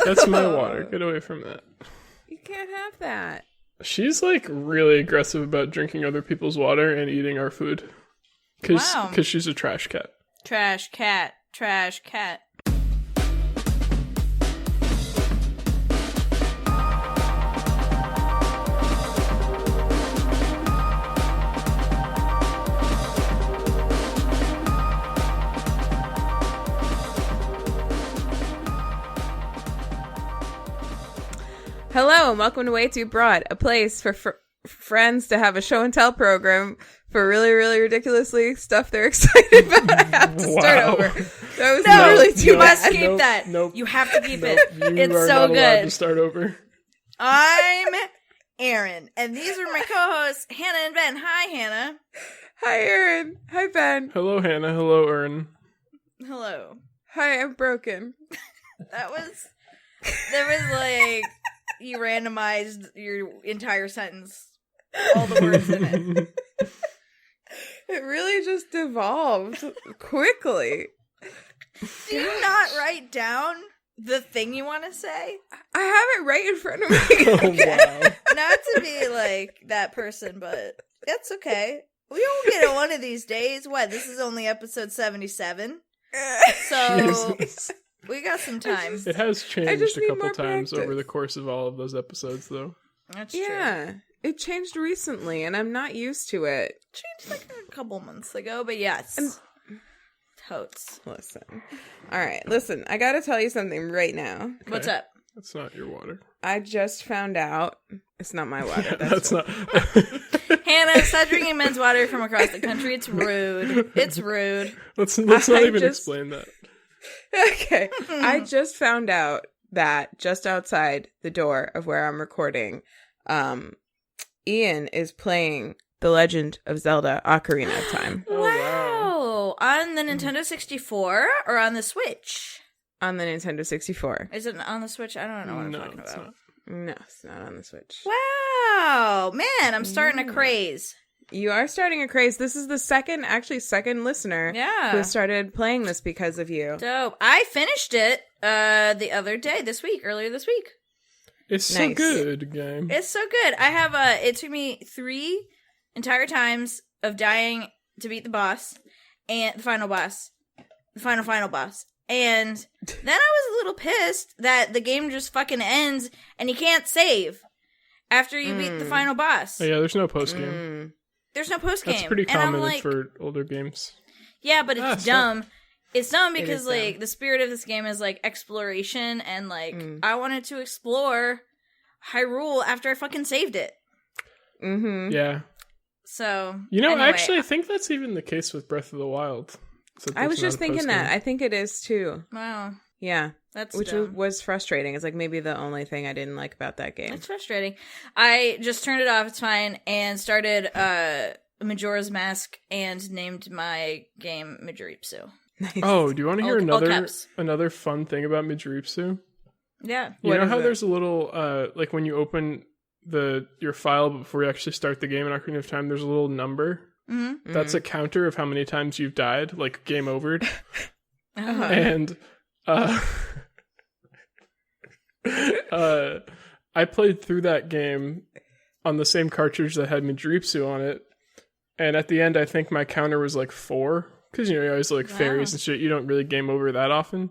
That's my water. Get away from that. You can't have that. She's like really aggressive about drinking other people's water and eating our food. Because she's a trash cat. Trash cat. Trash cat. Hello and welcome to WayTooBroad, a place for friends to have a show and tell program for really, really ridiculously stuff they're excited about. I have to start over. That was really too You must bad. keep that. Nope. You have to keep Nope. it. You It's are so not allowed good. to start over. I'm Erin, and these are my co-hosts, Hannah and Ben. Hi, Hannah. Hi, Erin. Hi, Ben. Hello, Hannah. Hello, Erin. Hello. Hi, I'm broken. There was like, you randomized your entire sentence. All the words in it. It really just devolved quickly. Do you not write down the thing you want to say? I have it right in front of me. Oh, wow. Not to be like that person, but that's okay. We will get it one of these days. What? This is only episode 77. So Jesus. we got some time. It has just changed a need couple more times over practice. the course of all of those episodes, though. That's true. Yeah, it changed recently, and I'm not used to it. Changed like a couple months ago, but yes. Totes. Listen. All right, listen. I gotta tell you something right now. Okay. What's up? That's not your water. I just found out. It's not my water. That's not. Hannah, stop drinking men's water from across the country. It's rude. It's rude. Let's not even just- explain that. Okay. I just found out that just outside the door of where I'm recording, Ian is playing The Legend of Zelda Ocarina of Time Oh, wow. On the Nintendo 64 or on the Switch? on the Nintendo 64. Is it on the Switch? I don't know what I'm No, talking it's about. not. No, it's not on the Switch. Wow. Man, I'm starting a craze. You are starting a craze. This is the second listener Yeah. who started playing this because of you. Dope. I finished it the other day, earlier this week. It's so Nice. good, game. It's so good. I have it took me 3 entire times of dying to beat the boss and the final boss. And then I was a little pissed that the game just fucking ends and you can't save after you beat the final boss. Oh, yeah, there's no post game. There's no post game. That's pretty and I'm common like, for older games. yeah, but it's dumb. It's dumb because is like dumb. the spirit of this game is like exploration, and like I wanted to explore Hyrule after I fucking saved it. Mm-hmm. Yeah. So Mm. Actually, I think that's even the case with Breath of the Wild. So I was it's not just a thinking post-game. that. I think it is too. wow, Yeah. that's Which dumb. was frustrating. It's like maybe the only thing I didn't like about that game. It's frustrating. I just turned it off. It's fine, and started Majora's Mask and named my game Majoripsu. Nice. Oh, do you want to hear All caps. another fun thing about Majoripsu? Yeah. You What know is how it? there's a little like when you open your file before you actually start the game in Ocarina of Time, there's a little number. Mm-hmm. That's a counter of how many times you've died, like game overed. Uh-huh. And I played through that game on the same cartridge that had Majoripsu on it, and at the end I think my counter was like 4, because you always like fairies and shit, you don't really game over that often.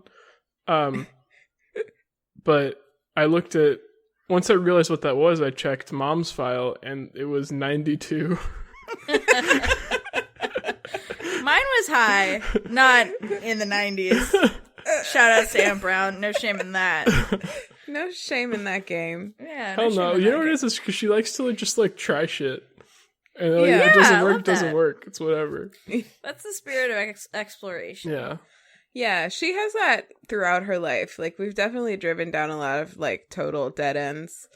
But I looked at, once I realized what that was, I checked Mom's file and it was 92. Mine was high, not in the 90s. Shout out Sam Brown. No shame in that. No shame in that game. Yeah. Hell shame no, in you that know what game. it is? It's because she likes to just like try shit. And like, Yeah, it doesn't I work, love it doesn't that. work. It's whatever. That's the spirit of exploration. Yeah. Yeah, she has that throughout her life. Like, we've definitely driven down a lot of, like, total dead ends.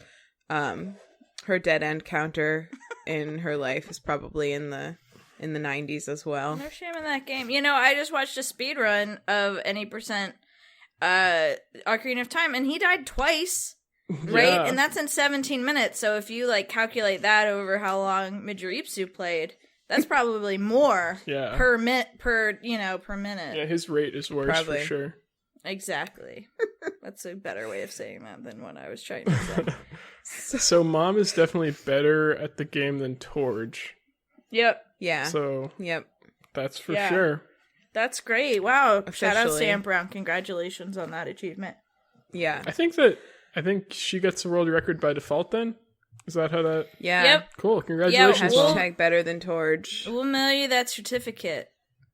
Her dead end counter in her life is probably in the 90s as well. No shame in that game. You know, I just watched a speed run of any percent Ocarina of Time, and he died twice, right? Yeah. And that's in 17 minutes. So if you like calculate that over how long Majoripsu played, that's probably more Yeah. per minute. Yeah, his rate is worse Probably. for sure. Exactly. That's a better way of saying that than what I was trying to say. So Mom is definitely better at the game than Torge. Yep. Yeah. So Yep. that's for sure. That's great. Wow. Shout out Officially. Sam Brown. Congratulations on that achievement. Yeah. I think she gets the world record by default then. Is that how that... Yeah. Yep. Cool. Congratulations, Mom. Hashtag better than Torge. We'll mail you that certificate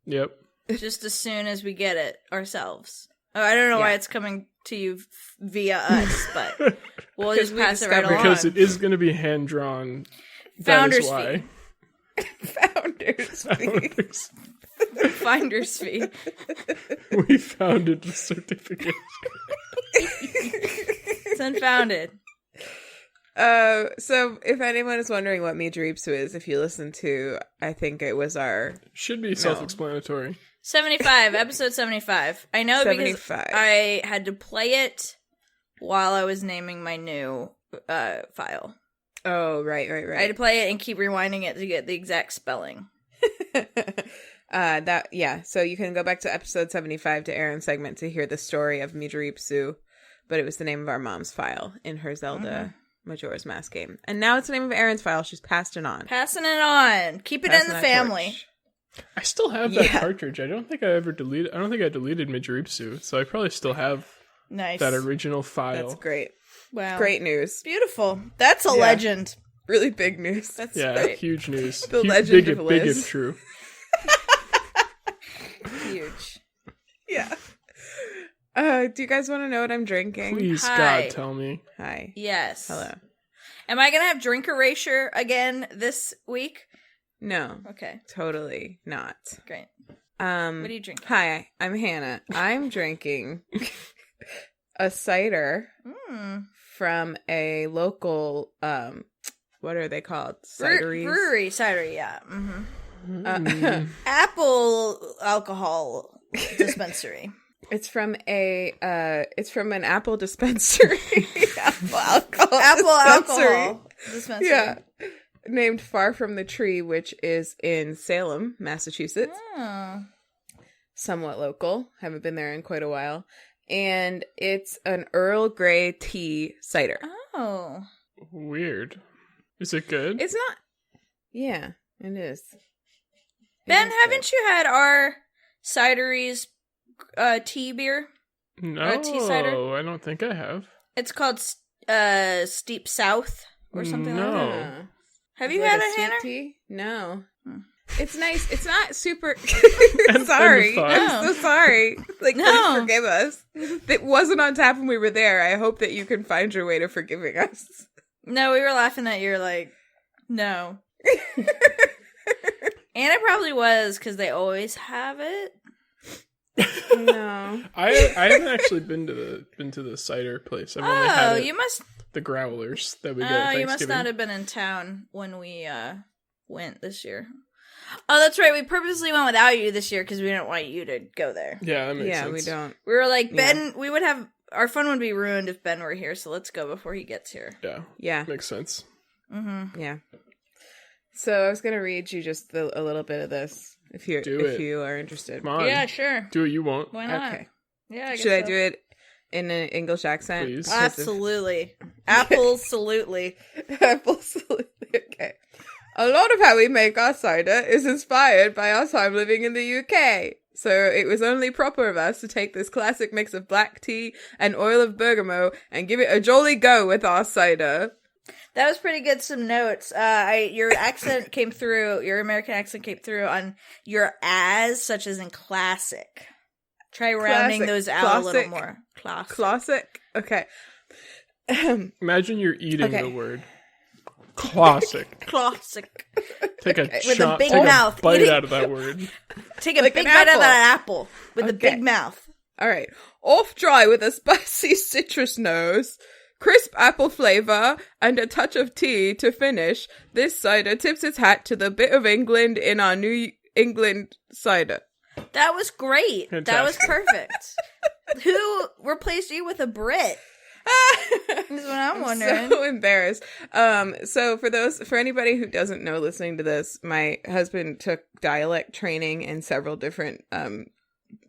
Yep. just as soon as we get it ourselves. Oh, I don't know why it's coming to you via us, but we'll just pass it right along. Because it is going to be hand-drawn. Founders that is why. Founders fee. Finder's fee. We founded the certificate. It's unfounded. So if anyone is wondering what Me Dreepsu is, if you listen to, I think it was our... Should be self-explanatory. 75, episode 75. I know 75. because I had to play it while I was naming my new file. Oh, right. I had to play it and keep rewinding it to get the exact spelling. So you can go back to episode 75 to Erin's segment to hear the story of Me Dreepsu, but it was the name of our mom's file in her Zelda Majora's Mask game. And now it's the name of Erin's file. She's passed it on. Passing it on. Keep it in the family. Torch. I still have that cartridge. I don't think I deleted Midoripsu, so I probably still have that original file. That's great. Wow. Great news. Beautiful. That's a legend. Really big news. That's great. Huge news. The legend of Liz. Big if true. Huge. Yeah. Do you guys want to know what I'm drinking? Please, Hi. God, tell me. Hi. Yes. Hello. Am I going to have drink erasure again this week? No. Okay. Totally not. Great. What are you drinking? Hi, I'm Hannah. I'm drinking a cider from a local, what are they called? Cideries? Brewery, cidery, yeah. Apple alcohol dispensary. It's from an apple dispensary. Apple alcohol dispensary. Yeah. Named Far From the Tree, which is in Salem, Massachusetts. Oh. Somewhat local. Haven't been there in quite a while. And it's an Earl Grey tea cider. Oh. Weird. Is it good? It's not. Yeah, it is. Ben, haven't you had our cideries tea beer? No, tea cider? I don't think I have. It's called Steep South or something like that. No. Have you had it, sweet Hannah? tea? No. It's nice. It's not super. End Sorry. thought. I'm so sorry. Like, No. please forgive us. It wasn't on tap when we were there. I hope that you can find your way to forgiving us. No, we were laughing at you. Like, no. And it probably was because they always have it. No. I haven't actually been to the cider place. I've only had you must. the growlers that we get at Thanksgiving. You must not have been in town when we went this year. Oh, that's right. We purposely went without you this year because we didn't want you to go there. Yeah, that makes sense. Yeah, we don't. We were like, Ben, we would have, our fun would be ruined if Ben were here, so let's go before he gets here. Yeah. Yeah. Makes sense. Mm-hmm. Yeah. So I was going to read you just a little bit of this if you are interested. Come on. Yeah, sure. Do what you want. Why not? Okay. Yeah, I guess Should I do it in an English accent? Please. Absolutely. Absolutely. Absolutely. Okay. A lot of how we make our cider is inspired by our time living in the UK. So it was only proper of us to take this classic mix of black tea and oil of bergamot and give it a jolly go with our cider. That was pretty good. Some notes. Your accent came through. Your American accent came through on your as, such as in classic. Try rounding those out a little more. Classic. Okay. Imagine you're eating the word. Classic. Classic. Take a With a big take mouth. a bite out of that word. Take a Like big an bite out of apple. that apple with a big mouth. All right. Off dry with a spicy citrus nose, crisp apple flavor, and a touch of tea to finish, this cider tips its hat to the bit of England in our New England cider. That was great. Fantastic. That was perfect. Who replaced you with a Brit? Is what I'm wondering. So embarrassed. So for anybody who doesn't know listening to this, my husband took dialect training in several different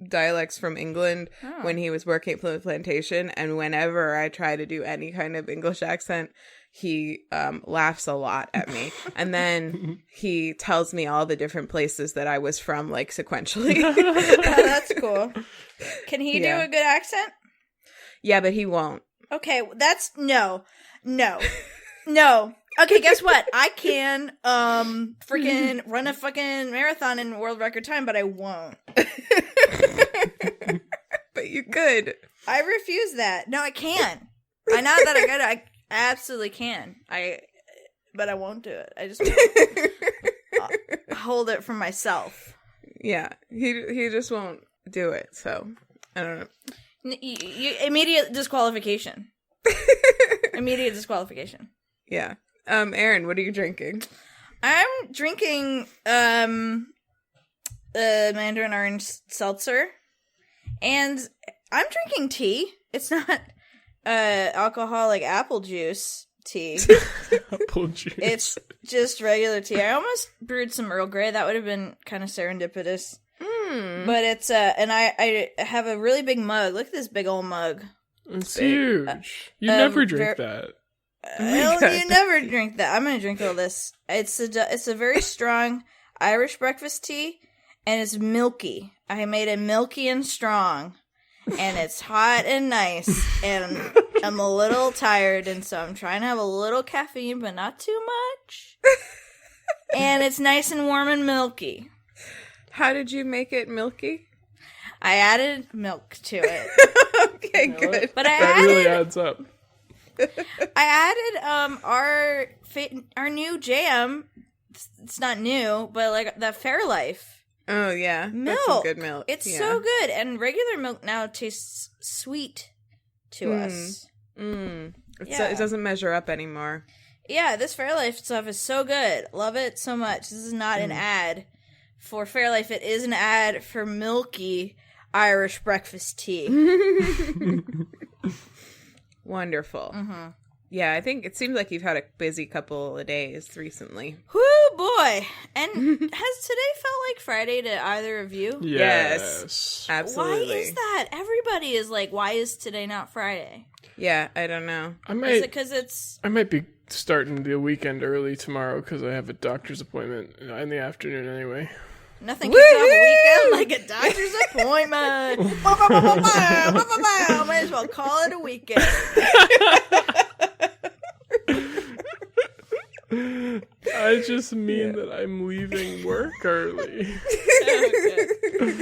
dialects from England when he was working at Plymouth Plantation, and whenever I try to do any kind of English accent, he laughs a lot at me, and then he tells me all the different places that I was from, like, sequentially. Oh, that's cool. Can he do a good accent? Yeah, but he won't. Okay, that's no. Okay, guess what? I can freaking run a fucking marathon in world record time, but I won't. But you could. I refuse that. No, I can. I know that I got it. I absolutely can. But I won't do it. I just hold it for myself. Yeah, he just won't do it. So I don't know. Immediate disqualification. Immediate disqualification. Yeah. Erin, what are you drinking? I'm drinking Mandarin Orange Seltzer, and I'm drinking tea. It's not alcoholic apple juice tea. Apple juice. It's just regular tea. I almost brewed some Earl Grey. That would have been kind of serendipitous. But it's and I have a really big mug. Look at this big old mug. It's huge. You never drink that. You never drink that. I'm gonna drink all this. It's a very strong Irish breakfast tea, and it's milky. I made it milky and strong, and it's hot and nice, and I'm a little tired, and so I'm trying to have a little caffeine, but not too much. And it's nice and warm and milky. How did you make it milky? I added milk to it. Okay, good. But that really adds up. I added our new jam. It's not new, but like the Fairlife. Oh yeah, milk. That's some good milk. It's so good, and regular milk now tastes sweet to us. It doesn't measure up anymore. Yeah, this Fairlife stuff is so good. Love it so much. This is not an ad for Fairlife. It is an ad for milky Irish breakfast tea. Wonderful. Yeah, I think it seems like you've had a busy couple of days recently. Whoo, boy. And has today felt like Friday to either of you? Yes. Absolutely. Why is that? Everybody is like, why is today not Friday? Yeah, I don't know. Is it because it's... I might be starting the weekend early tomorrow because I have a doctor's appointment in the afternoon anyway. Nothing kicks off a weekend like a doctor's appointment. Might as well call it a weekend. I just mean that I'm leaving work early. Okay.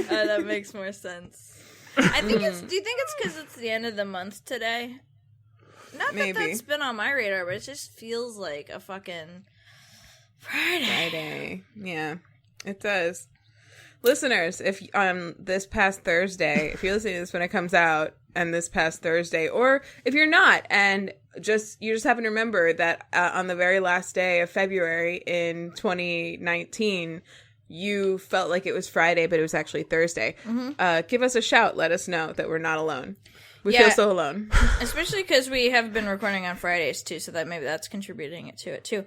That makes more sense. I think it's... Do you think it's because it's the end of the month today? Not that that's been on my radar, but it just feels like a fucking Friday. Yeah. It does. Listeners, if this past Thursday, if you're listening to this when it comes out, and this past Thursday, or if you're not, and you just happen to remember that on the very last day of February in 2019, you felt like it was Friday, but it was actually Thursday. Give us a shout. Let us know that we're not alone. We feel so alone. Especially because we have been recording on Fridays, too, so that maybe that's contributing to it, too.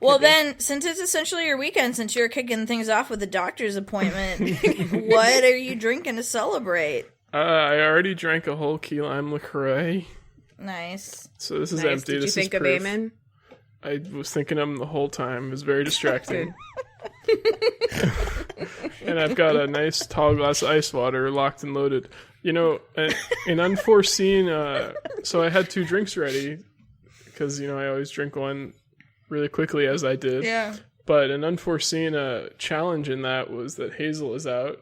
Well, then, since it's essentially your weekend, since you're kicking things off with a doctor's appointment, what are you drinking to celebrate? I already drank a whole key lime LaCroix. Nice. So this is empty. Did you think of Eamon? I was thinking of him the whole time. It was very distracting. And I've got a nice tall glass of ice water locked and loaded. You know, an unforeseen... so I had 2 drinks ready because, you know, I always drink one really quickly as I did. Yeah. But an unforeseen challenge in that was that Hazel is out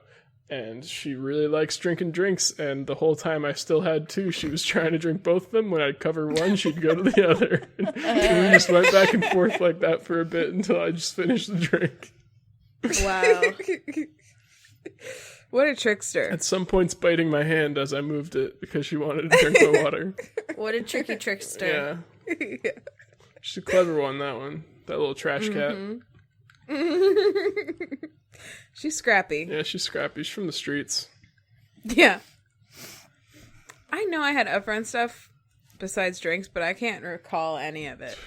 and she really likes drinking drinks, and the whole time I still had 2. She was trying to drink both of them. When I'd cover one, she'd go to the other. And we just went back and forth like that for a bit until I just finished the drink. Wow. What a trickster. At some points biting my hand as I moved it because she wanted to drink my water. What a tricky trickster. Yeah. She's a clever one, that one. That little trash cat. She's scrappy. Yeah, she's scrappy. She's from the streets. Yeah. I know I had upfront stuff besides drinks, but I can't recall any of it.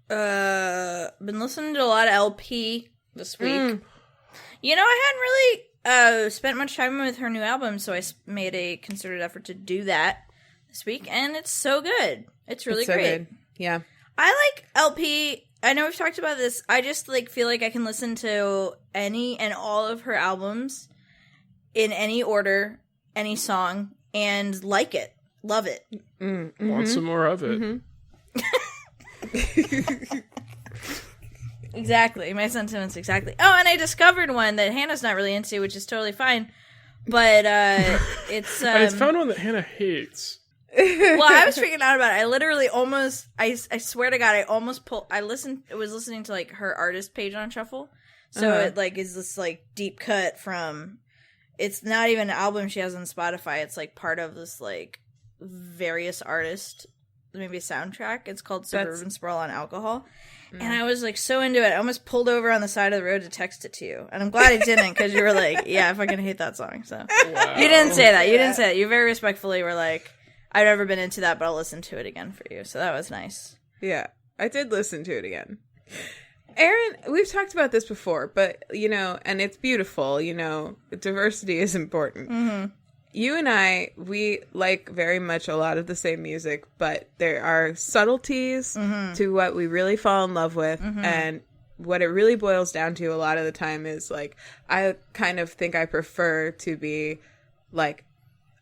Been listening to a lot of LP this week. You know, I hadn't really spent much time with her new album, so I made a concerted effort to do that this week, and it's so good. It's really great. Good. Yeah. I like LP. I know we've talked about this. I just feel like I can listen to any and all of her albums in any order, any song, and like it. Love it. Mm-hmm. Want some more of it. Mm-hmm. Exactly. My sentiments exactly. Oh, and I discovered one that Hannah's not really into, which is totally fine. But it's... I found one that Hannah hates. Well, I was freaking out about it. I literally almost... I swear to God, I almost pulled... I was listening to her artist page on Shuffle. So it is this deep cut from... It's not even an album she has on Spotify. It's part of this various artist, maybe a soundtrack. It's called Suburban Sprawl on Alcohol. And I was so into it. I almost pulled over on the side of the road to text it to you. And I'm glad I didn't, because you were yeah, I fucking hate that song. So wow. You didn't say that. You didn't say that. You very respectfully were I've never been into that, but I'll listen to it again for you. So that was nice. Yeah, I did listen to it again. Erin, we've talked about this before, but, and it's beautiful, diversity is important. Mm-hmm. You and I, we like very much a lot of the same music, but there are subtleties to what we really fall in love with. And what it really boils down to a lot of the time is I kind of think I prefer to be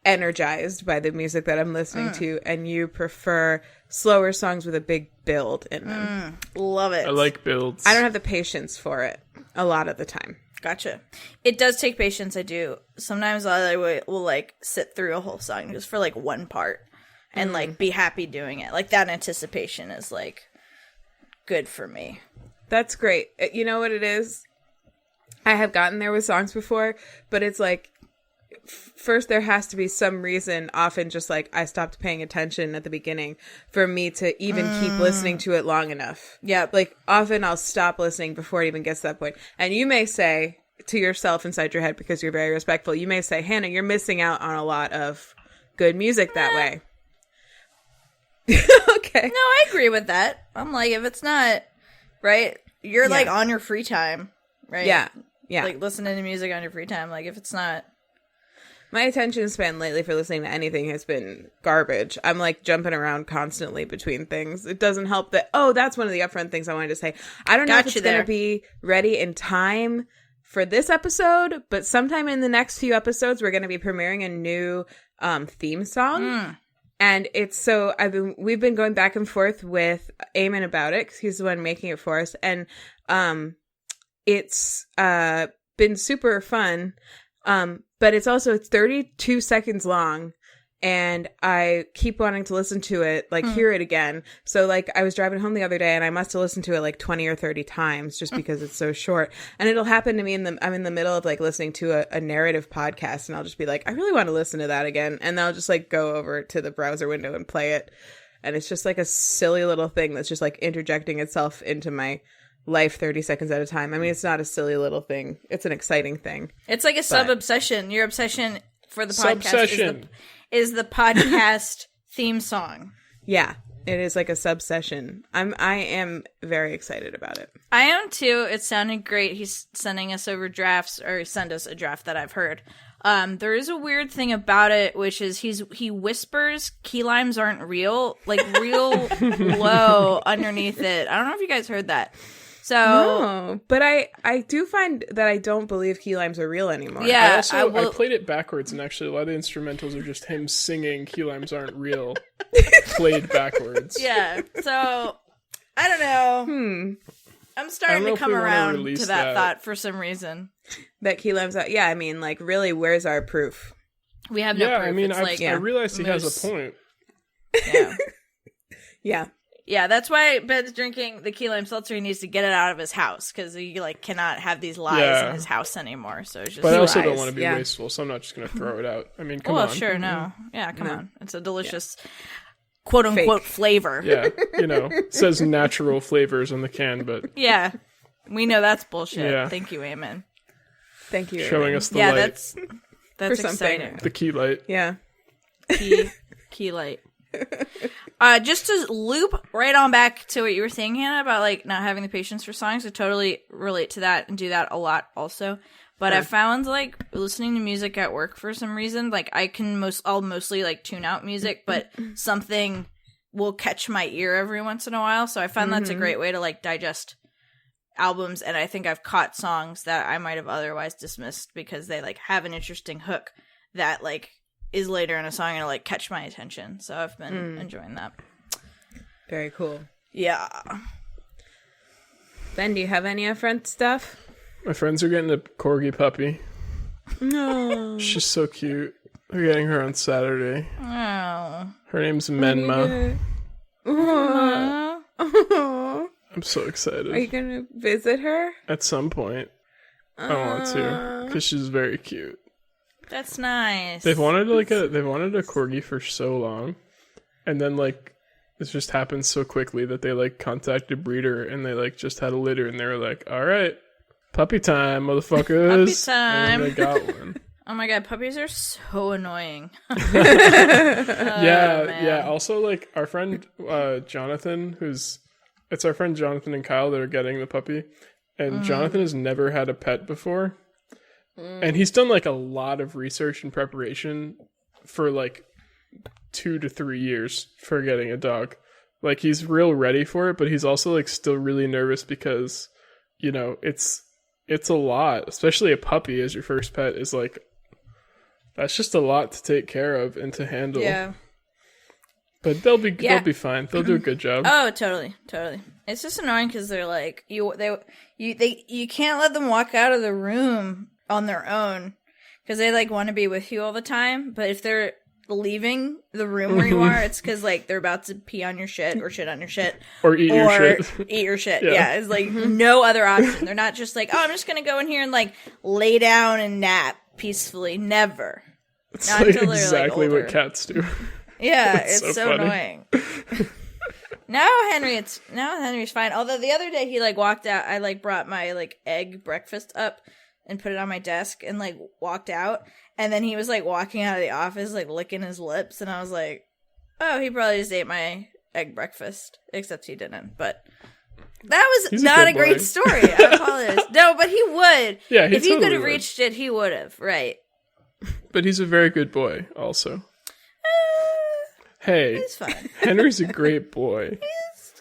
energized by the music that I'm listening to. And you prefer slower songs with a big build in them. Love it. I like builds. I don't have the patience for it a lot of the time. Gotcha. It does take patience, I do. Sometimes I will sit through a whole song just for one part and be happy doing it. That anticipation is good for me. That's great. You know what it is? I have gotten there with songs before, but it's first there has to be some reason, often just I stopped paying attention at the beginning, for me to even keep listening to it long enough. Yeah. Often I'll stop listening before it even gets to that point. And you may say to yourself inside your head, because you're very respectful, you may say, Hannah, you're missing out on a lot of good music that way. Okay. No, I agree with that. I'm if it's not, right, you're on your free time, right? Yeah. Yeah. Listening to music on your free time. If it's not... My attention span lately for listening to anything has been garbage. I'm jumping around constantly between things. It doesn't help that, that's one of the upfront things I wanted to say. I don't know if it's going to be ready in time for this episode, but sometime in the next few episodes, we're going to be premiering a new theme song. And it's we've been going back and forth with Eamon about it, because he's the one making it for us. And it's been super fun. But it's 32 seconds long, and I keep wanting to listen to it, hear it again. So, I was driving home the other day, and I must have listened to it 20 or 30 times just because it's so short. And it'll happen to me I'm in the middle of listening to a narrative podcast, and I'll just be I really want to listen to that again. And then I'll just go over to the browser window and play it. And it's just a silly little thing that's just interjecting itself into my life 30 seconds at a time. I mean, it's not a silly little thing. It's an exciting thing. It's a sub-obsession. Your obsession for the podcast is the podcast theme song. Yeah, it is a subsession. I am very excited about it. I am too. It sounded great. He's sending us over drafts, or send us a draft that I've heard. There is a weird thing about it, which is he whispers key limes aren't real, real low underneath it. I don't know if you guys heard that. So, no, but I do find that I don't believe key limes are real anymore. Yeah, I played it backwards, and actually a lot of the instrumentals are just him singing "Key limes aren't real," played backwards. Yeah, so I don't know. I'm starting to come around to that thought for some reason. That key limes out. Yeah, I mean, really, where's our proof? We have no proof. I mean, I realized he has a point. Yeah. Yeah. Yeah, that's why Ben's drinking the key lime seltzer. He needs to get it out of his house, because he cannot have these lies in his house anymore. So it's just. But I also don't want to be wasteful, so I'm not just going to throw it out. I mean, come on. Well, sure, no, yeah, come on. It's a delicious, quote unquote, flavor. Yeah, it says natural flavors on the can, but yeah, we know that's bullshit. Yeah. Thank you, Amen. Thank you, showing Erin. us the light. That's exciting. The key light. Yeah, key light. Just to loop right on back to what you were saying, Hannah, about not having the patience for songs, I totally relate to that and do that a lot also. But I found, like, listening to music at work for some reason, like, I'll mostly, like, tune out music, but something will catch my ear every once in a while. So I found that's a great way to, like, digest albums. And I think I've caught songs that I might have otherwise dismissed because they, like, have an interesting hook that, like, is later in a song and it'll, like, catch my attention. So I've been enjoying that. Very cool. Yeah. Ben, do you have any friend stuff? My friends are getting a corgi puppy. No. She's so cute. They're getting her on Saturday. Oh. Her name's Menma. Oh. I'm so excited. Are you going to visit her? At some point. I want to, because she's very cute. That's nice. They've wanted a corgi for so long, and then like this just happened so quickly that they like contacted a breeder and they like just had a litter and they were like, all right, puppy time, motherfuckers. Puppy time. And then they got one. Oh my god, puppies are so annoying. Yeah. Also, like our friend Jonathan, it's our friend Jonathan and Kyle that are getting the puppy, and Jonathan has never had a pet before, and he's done like a lot of research and preparation for like 2 to 3 years for getting a dog. Like he's real ready for it, but he's also like still really nervous because, you know, it's a lot, especially a puppy as your first pet is like, that's just a lot to take care of and to handle. Yeah. But they'll be fine. They'll do a good job. Oh, totally. It's just annoying because they're like you can't let them walk out of the room on their own because they like want to be with you all the time. But if they're leaving the room where you are, it's because like they're about to pee on your shit or shit on your shit or eat your shit. Eat your shit. Yeah, it's like no other option. They're not just like, oh, I'm just gonna go in here and like lay down and nap peacefully. Never. It's not like until they're, exactly like, what cats do. Yeah, it's so funny. annoying. Now Henry's fine. Although the other day he like walked out. I like brought my like egg breakfast up and put it on my desk and like walked out. And then he was like walking out of the office like licking his lips, and I was like, oh, he probably just ate my egg breakfast. Except he didn't. But that was not a great story. I apologize. No, but he would. Yeah, if he could have reached it, he would have. Right. But he's a very good boy, also. Hey, he's fine. Henry's a great boy. He's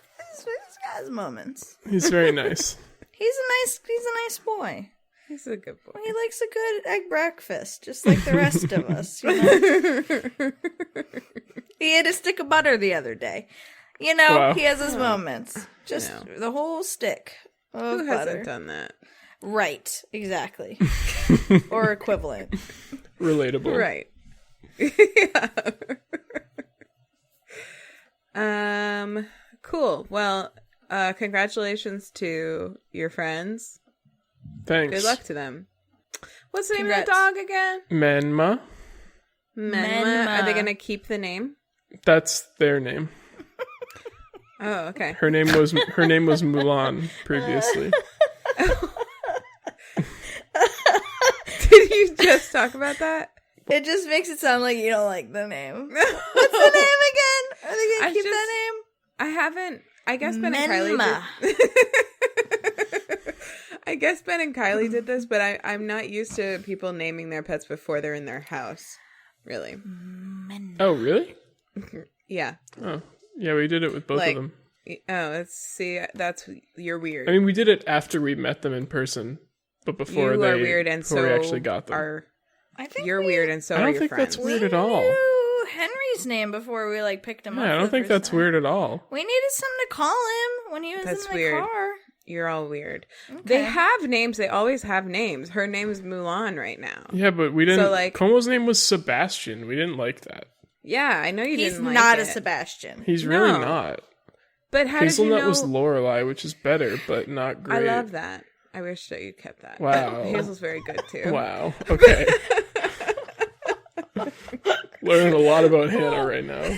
got his moments. He's very nice. He's a nice boy. He's a good boy. He likes a good egg breakfast, just like the rest of us. You know? He ate a stick of butter the other day. You know, wow. He has his moments. Just the whole stick of Who butter. hasn't done that? Right, exactly. Or equivalent. Relatable. Right. Yeah. Cool. Well, congratulations to your friends. Thanks. Good luck to them. What's the name of the dog again? Menma. Are they going to keep the name? That's their name. Oh, okay. Her name was Mulan previously. Did you just talk about that? It just makes it sound like you don't like the name. What's the name again? Are they going to keep that name? I haven't. I guess Ben and Kylie did. I guess Ben and Kylie did this, but I'm not used to people naming their pets before they're in their house. Really. Oh, really? Yeah. Oh, yeah, we did it with both of them. Oh, you're weird. I mean, we did it after we met them in person, but before you are weird, and so we actually got them. You're weird, and so are your friends. I don't think that's weird at all. We knew Henry's name before we like picked him up. I don't think that's weird at all. We needed something to call him when he was in the car. You're all weird. Okay. They have names. They always have names. Her name's Mulan right now. Yeah, but we didn't. So, like, Como's name was Sebastian. We didn't like that. Yeah, I know you didn't like it. He's not a Sebastian. He's really not. But how Hazelnut did you know? Was Lorelai, which is better, but not great. I love that. I wish that you kept that. Wow. Hazel's very good too. Wow. Okay. Learning a lot about Hannah right now.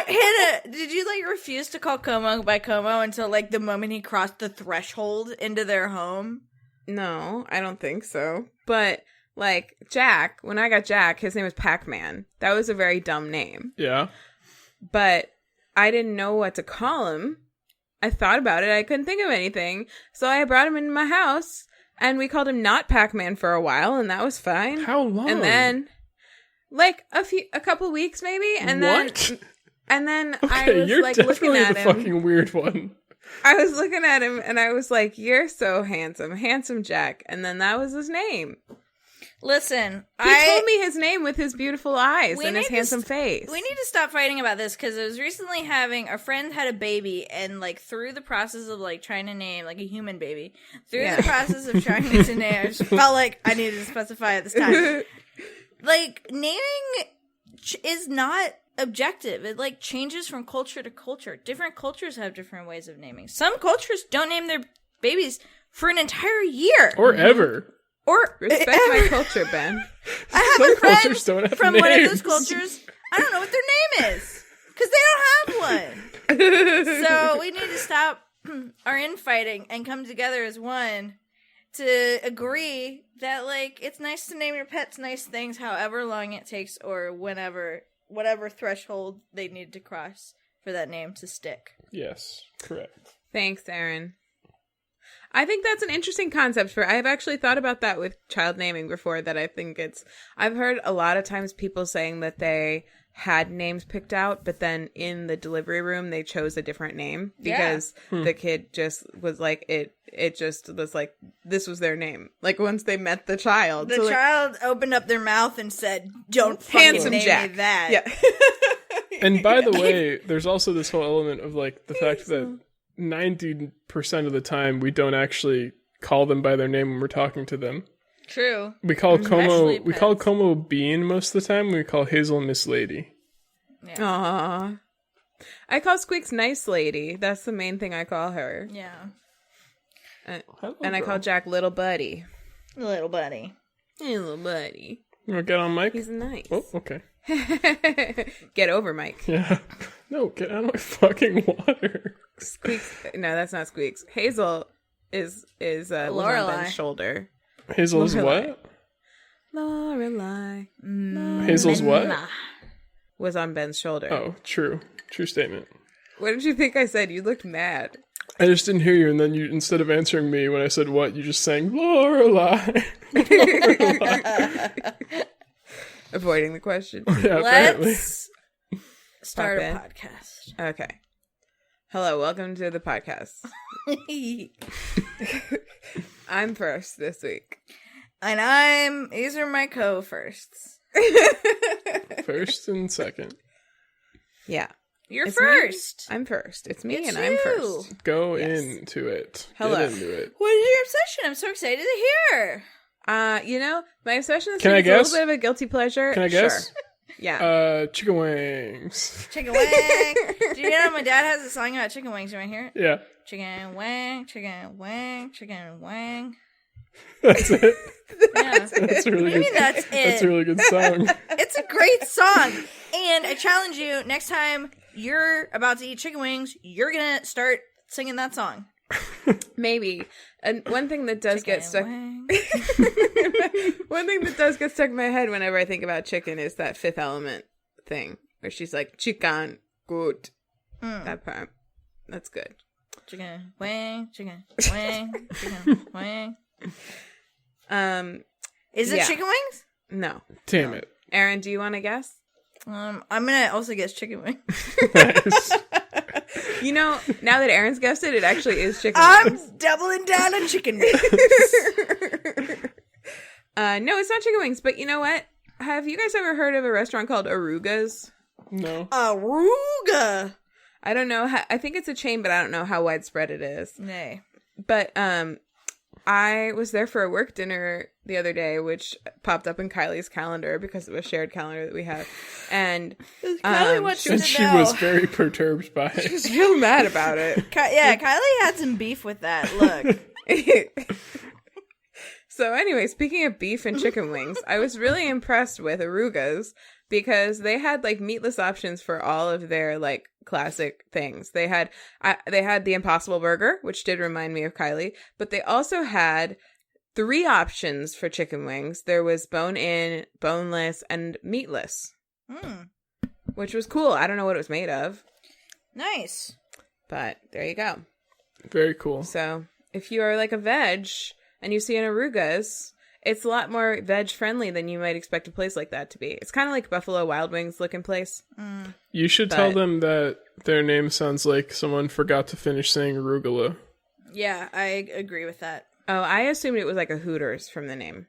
Hannah, did you like refuse to call Como by Como until like the moment he crossed the threshold into their home? No, I don't think so. But like Jack, when I got Jack, his name was Pac-Man. That was a very dumb name. Yeah. But I didn't know what to call him. I thought about it. I couldn't think of anything. So I brought him into my house And we called him not Pac-Man for a while, and that was fine. How long? And then, like a couple weeks maybe, and what? then Okay, I was you're like looking definitely at the him. fucking weird one. I was looking at him, and I was like, "You're so handsome Jack." And then that was his name. Listen, He told me his name with his beautiful eyes We and his need to handsome face. we need to stop fighting about this because I was recently having a friend had a baby and like through the process of like trying to name like a human baby the process of trying to name I just felt like I needed to specify at this time like naming is not objective. It like changes from culture to culture. Different cultures have different ways of naming. Some cultures don't name their babies for an entire year Or ever. Or respect my culture, Ben. I have Some a friend cultures don't have from names. one of those cultures. I don't know what their name is because they don't have one. So we need to stop our infighting and come together as one to agree that like it's nice to name your pets nice things, however long it takes or whatever threshold they need to cross for that name to stick. Yes, correct. Thanks, Erin. I think that's an interesting concept I've actually thought about that with child naming before, that I've heard a lot of times people saying that they had names picked out, but then in the delivery room they chose a different name because the kid just was like, it just was like, this was their name. Like once they met the child. The child opened up their mouth and said, don't fucking Handsome name Jack. me that. Yeah. And by the way, there's also this whole element of like the fact that 90% of the time we don't actually call them by their name when we're talking to them. True. We call Especially Como Bean most of the time. We call Hazel Miss Lady. Yeah. Aww. I call Squeaks Nice Lady. That's the main thing I call her. Yeah. And I call Jack Little Buddy. Little buddy. Hey, little buddy. You want to get on Mike? He's nice. Oh, okay. Get over, Mike. Yeah. No, get out of my fucking water. Squeaks. No, that's not Squeaks. Hazel was on Lorelai. Ben's shoulder. Hazel's Lorelai. what? Lorelai. Hazel's what? Was on Ben's shoulder. Oh, true. True statement. What did you think I said? You looked mad. I just didn't hear you, and then you, instead of answering me when I said what, you just sang Lorelai. Avoiding the question. Yeah, apparently. Let's start a Pop podcast. Okay. Hello, welcome to the podcast. I'm first this week. And these are my co-firsts. First and second. Yeah. You're It's first. I'm first. It's me It's and I'm you. first. Go Yes. into it. Hello. Get into it. What is your obsession? I'm so excited to hear. My obsession this Can I week is guess? a little bit of a guilty pleasure. Can I guess? Sure. Yeah. Chicken wings. Chicken wing. Do you know my dad has a song about chicken wings? You want to hear it? Yeah. Chicken wing, chicken wing, chicken wing. That's it. Yeah. That's a really What do you good. mean that's it? That's a really good song. It's a great song. And I challenge you, next time you're about to eat chicken wings, you're going to start singing that song. Maybe. And one thing that does get stuck Wing. one thing that does get stuck in my head whenever I think about chicken is that Fifth Element thing where she's like, chicken, good. That part. That's good. Chicken wing, chicken wing, chicken wing. Is it Yeah. chicken wings? No. Damn it. Erin, do you want to guess? I'm gonna also guess chicken wing. Nice. You know, now that Erin's guessed it, it actually is chicken I'm wings. doubling down on chicken wings. No, it's not chicken wings, but you know what? Have you guys ever heard of a restaurant called Aruga's? No. Aruga. I don't know. I think it's a chain, but I don't know how widespread it is. Nay. But I was there for a work dinner the other day, which popped up in Kylie's calendar because of a shared calendar that we have. And Kylie wants you And to she know. was very perturbed by it. was real mad about it. Kylie had some beef with that. Look. So anyway, speaking of beef and chicken wings, I was really impressed with Aruga's because they had like meatless options for all of their like classic things. They had the Impossible Burger, which did remind me of Kylie, but they also had 3 options for chicken wings. There was bone-in, boneless, and meatless, which was cool. I don't know what it was made of, Nice. but there you go. Very cool. So if you are like a veg and you see an Arugas, it's a lot more veg friendly than you might expect a place like that to be. It's kind of like Buffalo Wild Wings looking place. You should tell them that their name sounds like someone forgot to finish saying arugula. Yeah, I agree with that. Oh, I assumed it was like a Hooters from the name.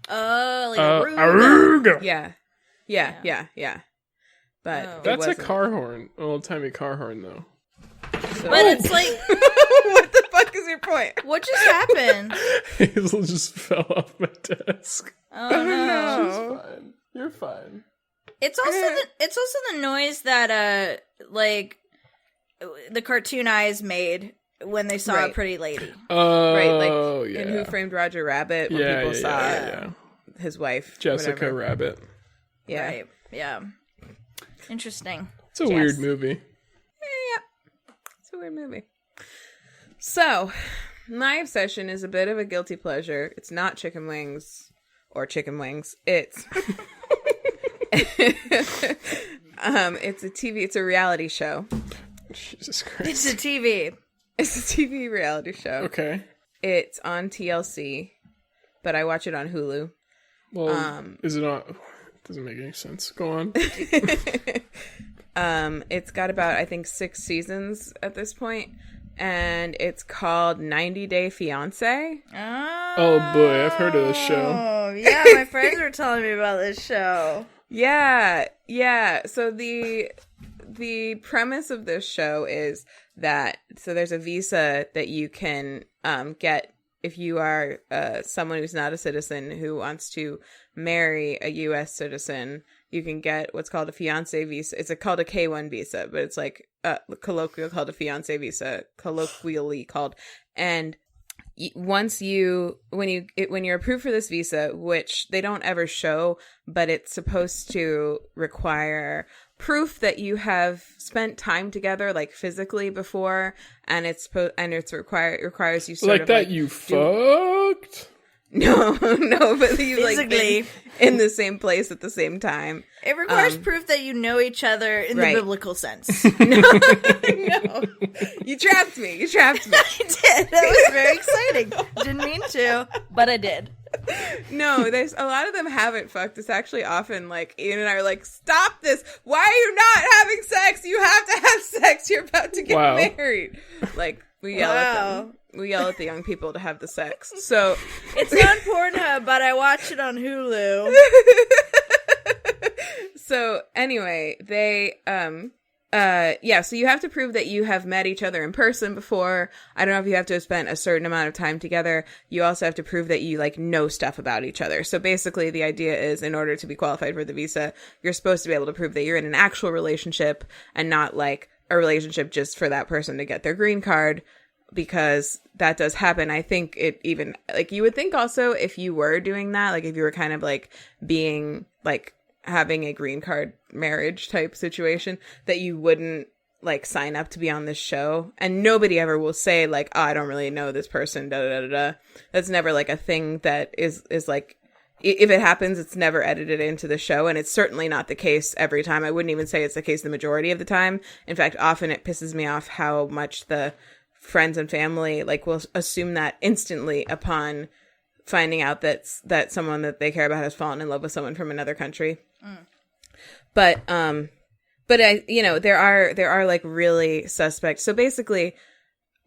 Oh, like Aruga. Yeah. But that's a car horn, an old-timey car horn, though. So, but it's like, what the fuck is your point? what just happened? Hazel just fell off my desk. Oh no. She's fine. You're fine. It's also the noise that like the cartoon eyes made when they saw a pretty lady. Oh, right, like in Who Framed Roger Rabbit, when people saw his wife, Jessica Rabbit. Yeah, right. Yeah. Interesting. It's a weird movie. Yeah, it's a weird movie. So, my obsession is a bit of a guilty pleasure. It's not chicken wings or chicken wings. It's it's a reality show. Jesus Christ. It's a TV. It's a TV reality show. Okay. It's on TLC, but I watch it on Hulu. Well, is it on? Doesn't make any sense. Go on. It's got about, I think, 6 seasons at this point, and it's called 90 Day Fiance. Oh boy, I've heard of this show. Oh yeah, my friends were telling me about this show. Yeah. So the premise of this show is that there's a visa that you can get if you are someone who's not a citizen who wants to marry a U.S. citizen. You can get what's called a fiance visa. It's called a K-1 visa, but it's like colloquially called a fiance visa, colloquially called. And when you're approved for this visa, which they don't ever show, but it's supposed to require proof that you have spent time together, like physically before, and it requires you sort like of that like you fucked. No, but you Physically. like been in the same place at the same time. It requires proof that you know each other in the biblical sense. No, you trapped me. I did. That was very exciting. Didn't mean to, but I did. No, there's a lot of them haven't fucked. It's actually often like Ian and I are like, stop this. Why are you not having sex? You have to have sex. You're about to get married. Like we yell at them. We yell at the young people to have the sex. So it's on Pornhub, but I watch it on Hulu. So anyway, they so you have to prove that you have met each other in person before. I don't know if you have to have spent a certain amount of time together. You also have to prove that you like know stuff about each other. So basically the idea is in order to be qualified for the visa, you're supposed to be able to prove that you're in an actual relationship and not like a relationship just for that person to get their green card, because that does happen. I think it even like you would think also if you were doing that, like if you were kind of like being like having a green card marriage type situation, that you wouldn't like sign up to be on this show. And nobody ever will say like, oh, I don't really know this person, da da da da. That's never like a thing that is like, if it happens, it's never edited into the show, and it's certainly not the case every time. I wouldn't even say it's the case the majority of the time. In fact, often it pisses me off how much the friends and family like will assume that instantly upon finding out that someone that they care about has fallen in love with someone from another country. But I, there are like really suspect. So basically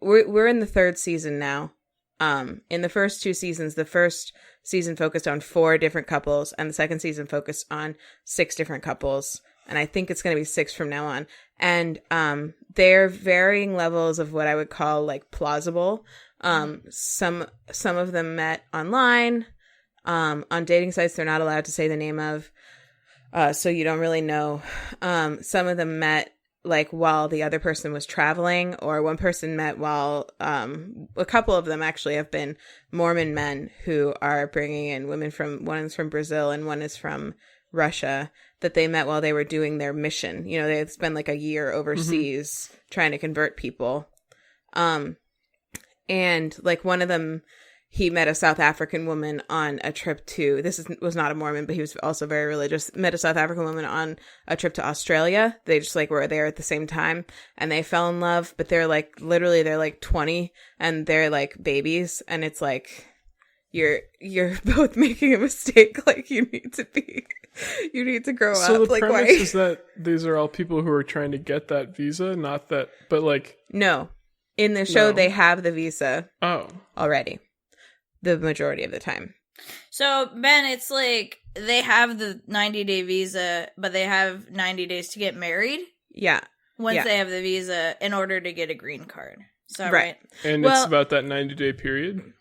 we're in the 3rd season now. In the first 2 seasons, the first season focused on 4 different couples, and the second season focused on 6 different couples. And I think it's going to be 6 from now on. And they're varying levels of what I would call like plausible. Some of them met online, on dating sites they're not allowed to say the name of. So you don't really know. Some of them met like while the other person was traveling, or one person met while a couple of them actually have been Mormon men who are bringing in women one is from Brazil and one is from Russia, that they met while they were doing their mission. They had spent like a year overseas trying to convert people. And like one of them, he met a South African woman on a trip to, was not a Mormon, but he was also very religious, met a South African woman on a trip to Australia. They just like were there at the same time and they fell in love, but they're like, literally they're like 20 and they're like babies. And it's like, you're both making a mistake. Like you need to grow up. So the like, premise why? is that these are all people who are trying to get that visa, not that, but like. No. In the show, No. they have the visa Oh. already. The majority of the time. So, Ben, it's like they have the 90-day visa, but they have 90 days to get married Yeah. once Yeah. they have the visa in order to get a green card. Is that right? And Well- it's about that 90-day period?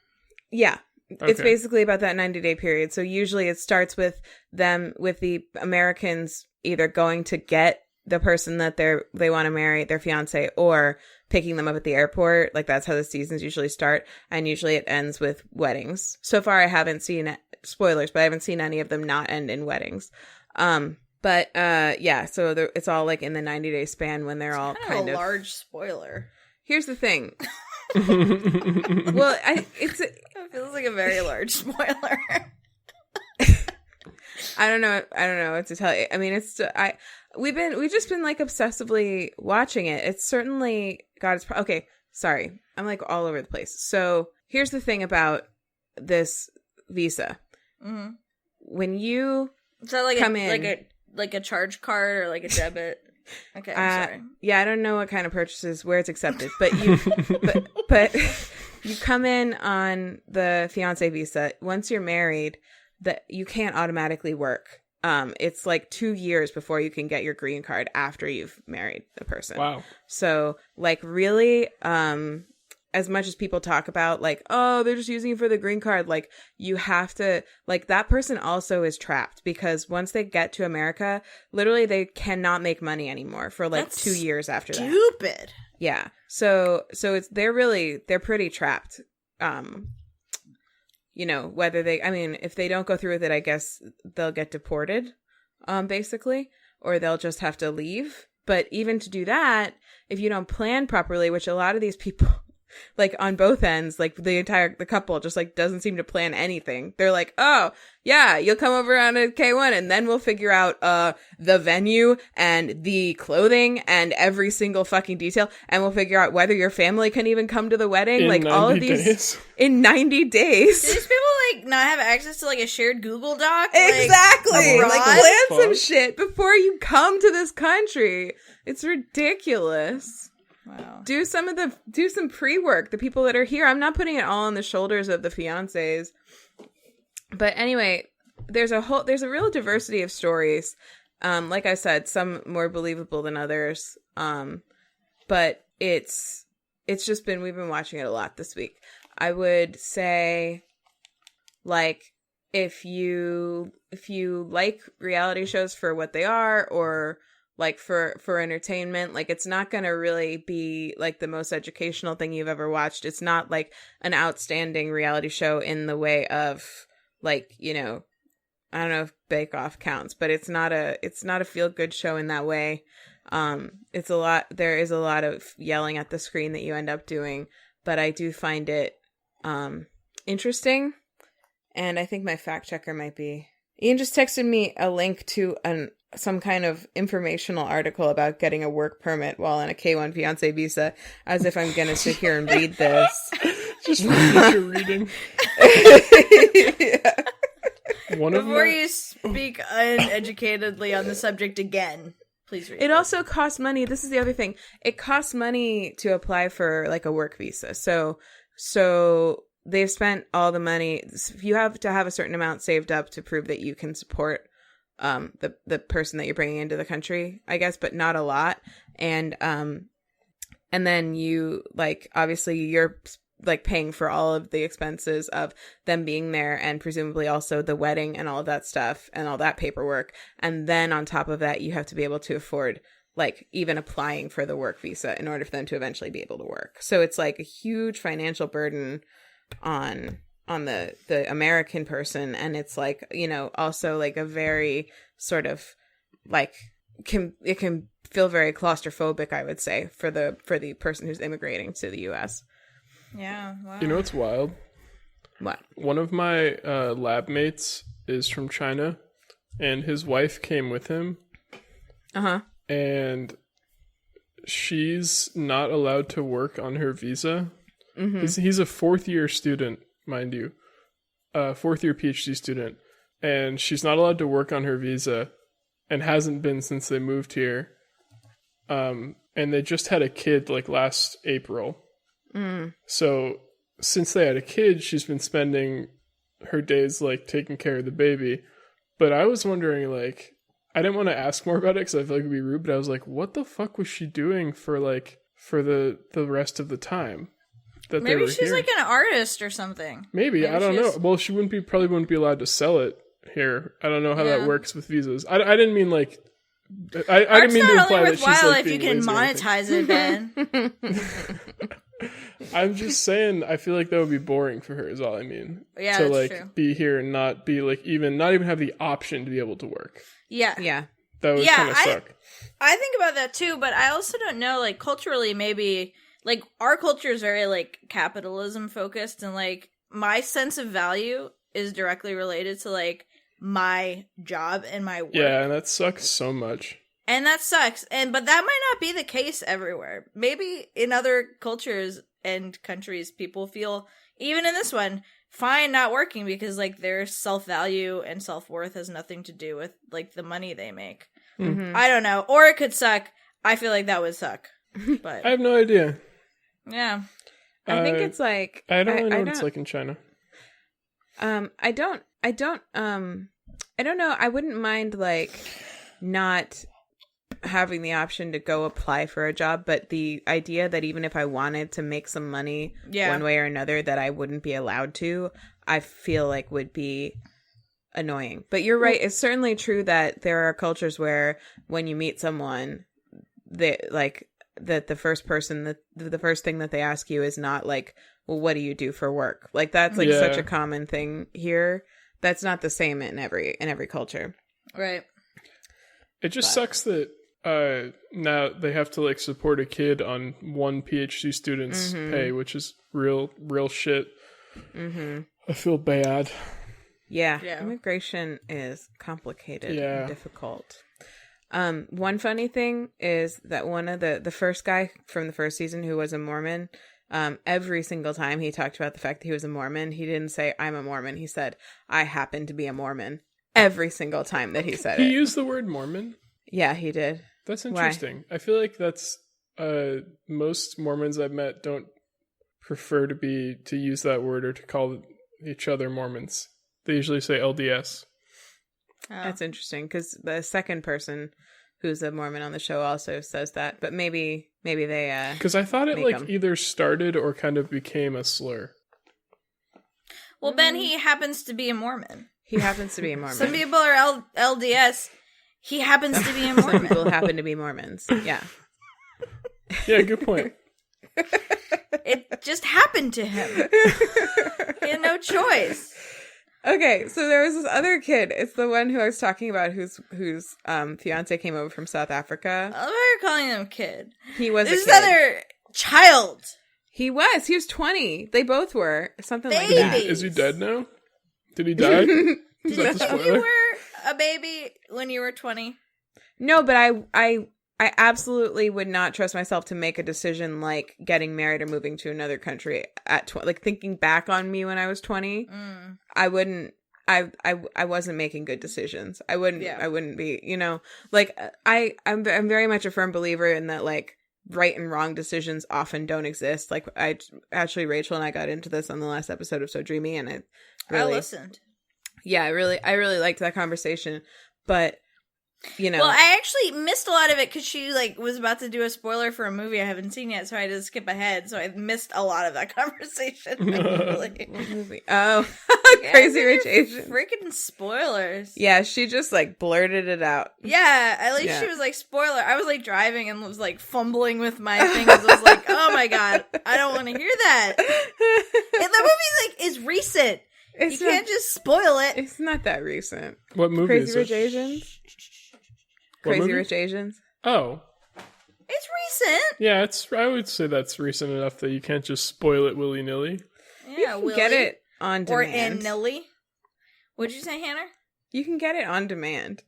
Yeah. It's Okay. basically about that 90-day period. So usually it starts with them, with the Americans either going to get the person that they want to marry, their fiance, or picking them up at the airport. Like that's how the seasons usually start. And usually it ends with weddings. So far I haven't seen, spoilers, but I haven't seen any of them not end in weddings. But yeah, so it's all like in the 90-day span when they're all Kind of a large spoiler. Here's the thing. Well, It feels like a very large spoiler. I don't know what to tell you. I mean, we've just been like obsessively watching it. It's certainly got its okay. Sorry, I'm like all over the place. So here's the thing about this visa. Mm-hmm. When you Is that like come in, like a charge card or like a debit? Okay, I'm sorry. yeah, I don't know what kind of purchases where it's accepted, but you but you come in on the fiance visa. Once you're married, that you can't automatically work. It's like 2 years before you can get your green card after you've married the person. Wow. So like really, as much as people talk about like, oh, they're just using it for the green card, like you have to, like that person also is trapped because once they get to America, literally they cannot make money anymore for like That's 2 years after that. Stupid. Yeah. So they're pretty trapped. You know, whether if they don't go through with it, I guess they'll get deported, basically, or they'll just have to leave. But even to do that, if you don't plan properly, which a lot of these people, like on both ends, like the couple just like doesn't seem to plan anything. They're like, oh yeah, you'll come over on a K1 and then we'll figure out the venue and the clothing and every single fucking detail, and we'll figure out whether your family can even come to the wedding. In like all of 90 these days. in 90 days. Do these people like not have access to like a shared Google Doc? Exactly. abroad? Like plan some Fuck. shit before you come to this country. It's ridiculous. Wow. Do some pre-work. The people that are here, I'm not putting it all on the shoulders of the fiancés. But anyway, there's a real diversity of stories. Like I said, some more believable than others. But it's just been, we've been watching it a lot this week. I would say, like, if you like reality shows for what they are, or like for entertainment, like it's not going to really be like the most educational thing you've ever watched. It's not like an outstanding reality show in the way of like, you know, I don't know if Bake Off counts, but it's not a feel good show in that way. There is a lot of yelling at the screen that you end up doing, but I do find it interesting. And I think my fact checker might be, Ian just texted me a link to some kind of informational article about getting a work permit while on a K1 fiance visa, as if I'm going to sit here and read this. Just read what you're reading. Yeah. Before you speak uneducatedly on the subject again, please read It also costs money. This is the other thing. It costs money to apply for like a work visa. So they've spent all the money. You have to have a certain amount saved up to prove that you can support the person that you're bringing into the country, I guess, but not a lot. And then you like, obviously you're like paying for all of the expenses of them being there, and presumably also the wedding and all of that stuff and all that paperwork. And then on top of that, you have to be able to afford like even applying for the work visa in order for them to eventually be able to work. So it's like a huge financial burden on the American person. And it's like, you know, also like a very sort of like it can feel very claustrophobic, I would say, for the person who's immigrating to the US. Yeah, wow. You know what's wild? What? One of my lab mates is from China, and his wife came with him. Uh-huh. And she's not allowed to work on her visa. Mm-hmm. He's a fourth-year student, mind you. Fourth-year PhD student. And she's not allowed to work on her visa and hasn't been since they moved here. And they just had a kid, like, last April. Mm. So, since they had a kid, she's been spending her days, like, taking care of the baby. But I was wondering, like, I didn't want to ask more about it because I feel like it'd be rude, but I was like, what the fuck was she doing for the rest of the time that Maybe they were she's here? like an artist or something. Maybe I don't know. Well, she probably wouldn't be allowed to sell it here. I don't know how that works with visas. I didn't mean like I didn't mean to imply that she's like being if you can monetize it, Ben. I'm just saying I feel like that would be boring for her is all I mean. Yeah, to that's like true. Be here and not be like not even have the option to be able to work. Yeah. Yeah. That would kind of suck. I think about that too, but I also don't know, like, culturally, maybe, like, our culture is very, like, capitalism focused, and, like, my sense of value is directly related to, like, my job and my work. Yeah, and that sucks so much. And that sucks. But that might not be the case everywhere. Maybe in other cultures and countries, people feel, even in this one, fine not working because, like, their self-value and self-worth has nothing to do with, like, the money they make. Mm-hmm. I don't know. Or it could suck. I feel like that would suck. But I have no idea. Yeah. I think it's like... I don't really know what it's like in China. I don't know. I wouldn't mind, like, not having the option to go apply for a job, but the idea that even if I wanted to make some money one way or another that I wouldn't be allowed to, I feel like would be annoying. But you're right. It's certainly true that there are cultures where when you meet someone, they like that the first person the first thing that they ask you is not like, well, what do you do for work? Like that's like such a common thing here. That's not the same in every culture. Right. It just sucks that now they have to like support a kid on one PhD student's pay, which is real shit. Mm-hmm. I feel bad. Yeah. Immigration is complicated and difficult. One funny thing is that one of the first guy from the first season who was a Mormon, every single time he talked about the fact that he was a Mormon, he didn't say, I'm a Mormon. He said, I happen to be a Mormon. Every single time that he said it. He used the word Mormon? Yeah, he did. That's interesting. Why? I feel like that's most Mormons I've met don't prefer to use that word or to call each other Mormons. They usually say LDS. Oh. That's interesting because the second person who's a Mormon on the show also says that, but maybe they because I thought it like either started or kind of became a slur. Well, Ben, he happens to be a Mormon. He happens to be a Mormon. Some people are LDS. He happens to be a Mormon. Some people happen to be Mormons. Yeah. Yeah, good point. It just happened to him. He had no choice. Okay, so there was this other kid. It's the one who I was talking about whose fiance came over from South Africa. I love how you're calling him kid. He was this other child. He was 20. They both were. Something like that. Is he dead now? Did he die? Is that the spoiler? You were a baby when you were 20. No, but I absolutely would not trust myself to make a decision like getting married or moving to another country at 20. Like thinking back on me when I was 20, I wouldn't. I wasn't making good decisions. I wouldn't be. You know, like I'm very much a firm believer in that. Like right and wrong decisions often don't exist. Like Rachel and I got into this on the last episode of So Dreamy, and I listened. Yeah, I really liked that conversation, but. You know. Well, I actually missed a lot of it because she like was about to do a spoiler for a movie I haven't seen yet, so I had to skip ahead. So I missed a lot of that conversation. What movie? Oh, Crazy Rich Asians. Freaking spoilers. Yeah, she just like blurted it out. Yeah, at least she was like spoiler. I was like driving and was like fumbling with my things. I was like, oh my god, I don't want to hear that. And the movie like is recent. You can't just spoil it. It's not that recent. What movie Crazy is Rich it? Asians? Crazy Rich Asians? Oh. It's recent. Yeah, I would say that's recent enough that you can't just spoil it willy-nilly. Yeah, you can get it on Or demand. annually. What'd you say, Hannah? You can get it on demand.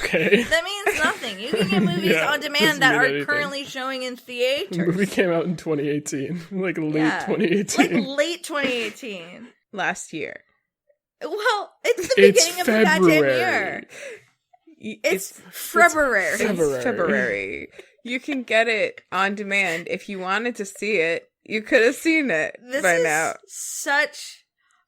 Okay. That means nothing. You can get movies on doesn't demand that mean are anything. currently showing in The theaters. movie came out in 2018, like late Yeah. 2018. Like late 2018. Last year. Well, it's the It's beginning of the goddamn February. year. It's It's February. February. You can get it on demand. If you wanted to see it, you could have seen it This by is now. such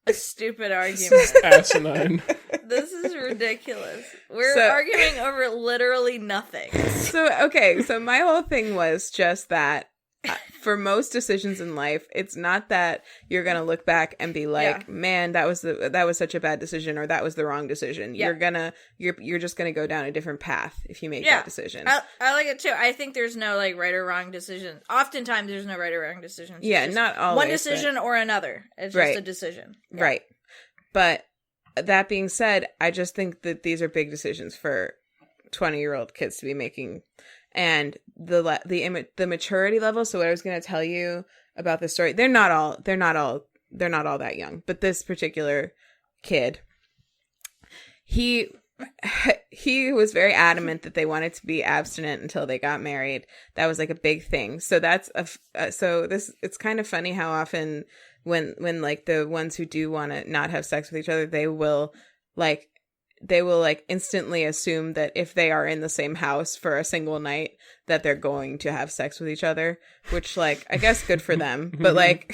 a stupid argument. Asinine. This is ridiculous. We're So- arguing over literally nothing. So my whole thing was just that for most decisions in life, it's not that you're going to look back and be like, man, that was such a bad decision, or that was the wrong decision. Yeah. You're just going to go down a different path if you make that decision. I like it too. I think there's no like right or wrong decision. Oftentimes there's no right or wrong decision. It's Yeah, just not always. one decision or another. It's just a decision. Yeah. Right. But that being said, I just think that these are big decisions for 20-year-old kids to be making. And the maturity level. So what I was going to tell you about this story, they're not all that young, but this particular kid, he was very adamant that they wanted to be abstinent until they got married. That was like a big thing. So it's kind of funny how often when like the ones who do want to not have sex with each other, they will instantly assume that if they are in the same house for a single night, that they're going to have sex with each other, which like, I guess good for them, but like,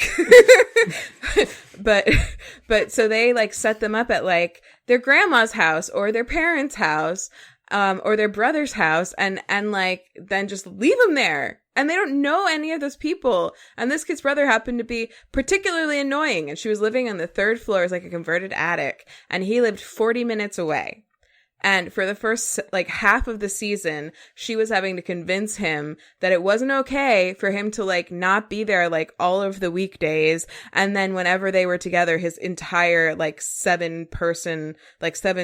but so they like set them up at like their grandma's house or their parents' house, or their brother's house, and like then just leave them there. And they don't know any of those people. And this kid's brother happened to be particularly annoying. And she was living on the third floor. It was like a converted attic. And he lived 40 minutes away. And for the first like half of the season, she was having to convince him that it wasn't okay for him to like not be there like all of the weekdays. And then whenever they were together, his entire like 7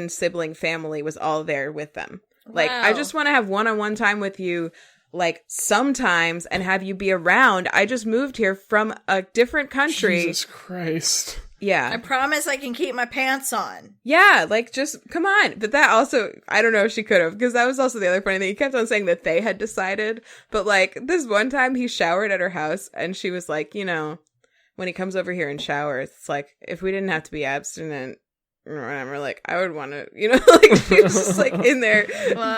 sibling family was all there with them. Wow. Like, I just want to have one-on-one time with you, like sometimes, and have you be around. I just moved here from a different country. Jesus Christ. Yeah. I promise I can keep my pants on. Yeah, like, just, come on. But that also, I don't know if she could have, because that was also the other funny thing. He kept on saying that they had decided, but, like, this one time he showered at her house, and she was like, you know, when he comes over here and showers, it's like, if we didn't have to be abstinent, or whatever, like, I would want to, you know, like, he was just, like, in there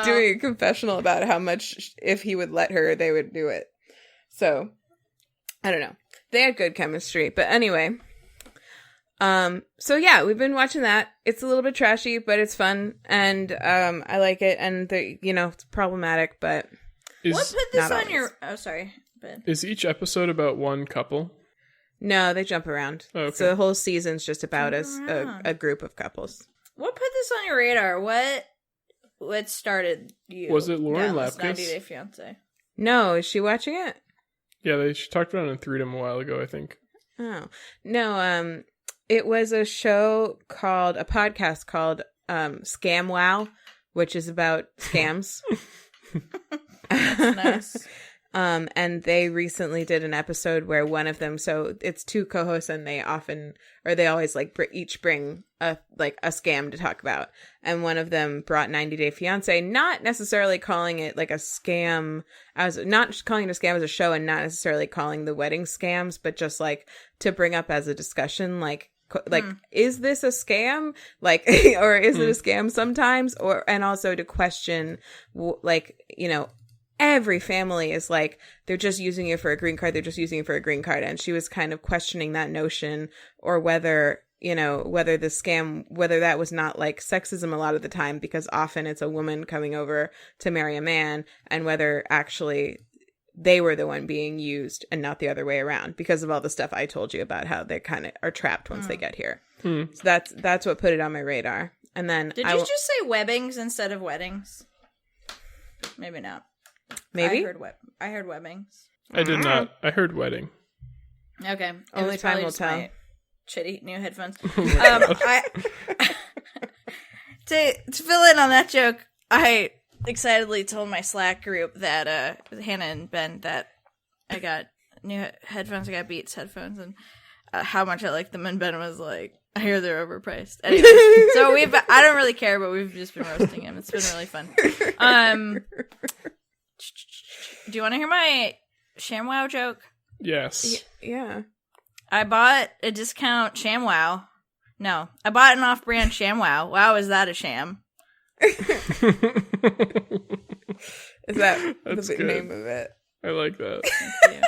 doing a confessional about how much, if he would let her, they would do it. So, I don't know. They had good chemistry, but anyway... So yeah, we've been watching that. It's a little bit trashy, but it's fun, and I like it, and it's problematic, but What put this not on always. your... Oh, sorry. Ben. Is each episode about one couple? no, they jump around. Oh, okay. So the whole season's just about Jump around. a group of couples. What put this on your radar? What started you? Was it Lauren down this Lapkus? 90 Day Fiance? No, is she watching it? Yeah, she talked about it in Freedom a while ago, I think. Oh, no, it was a podcast called Scam Wow, which is about scams. That's nice. And they recently did an episode where one of them, so it's two co-hosts, and they always like each bring a scam to talk about. And one of them brought 90 Day Fiance, not necessarily calling it like a scam, not calling it a scam as a show, and not necessarily calling the wedding scams, but just like to bring up as a discussion, like, is this a scam? Like, or is it a scam sometimes? And also to question, like, every family is like, they're just using you for a green card. They're just using you for a green card. And she was kind of questioning that notion, or whether the scam, whether that was not like sexism a lot of the time, because often it's a woman coming over to marry a man, and whether actually they were the one being used and not the other way around, because of all the stuff I told you about how they kind of are trapped once they get here. So that's what put it on my radar. And then Did you just say webbings instead of weddings? Maybe not. maybe I heard webbings. I did not. I heard wedding. Okay. It Only was time probably will just tell. my shitty new headphones. Oh To fill in on that joke, I excitedly told my Slack group that Hannah and Ben that I got new headphones. I got Beats headphones, and how much I like them, and Ben was like, I hear they're overpriced. Anyway, so I don't really care, but we've just been roasting him. It's been really fun. Do you want to hear my ShamWow joke? Yes. Yeah. I bought a discount ShamWow. No, I bought an off-brand ShamWow. Wow, is that a sham? Is that That's the good. name of it? I like that. Thank you.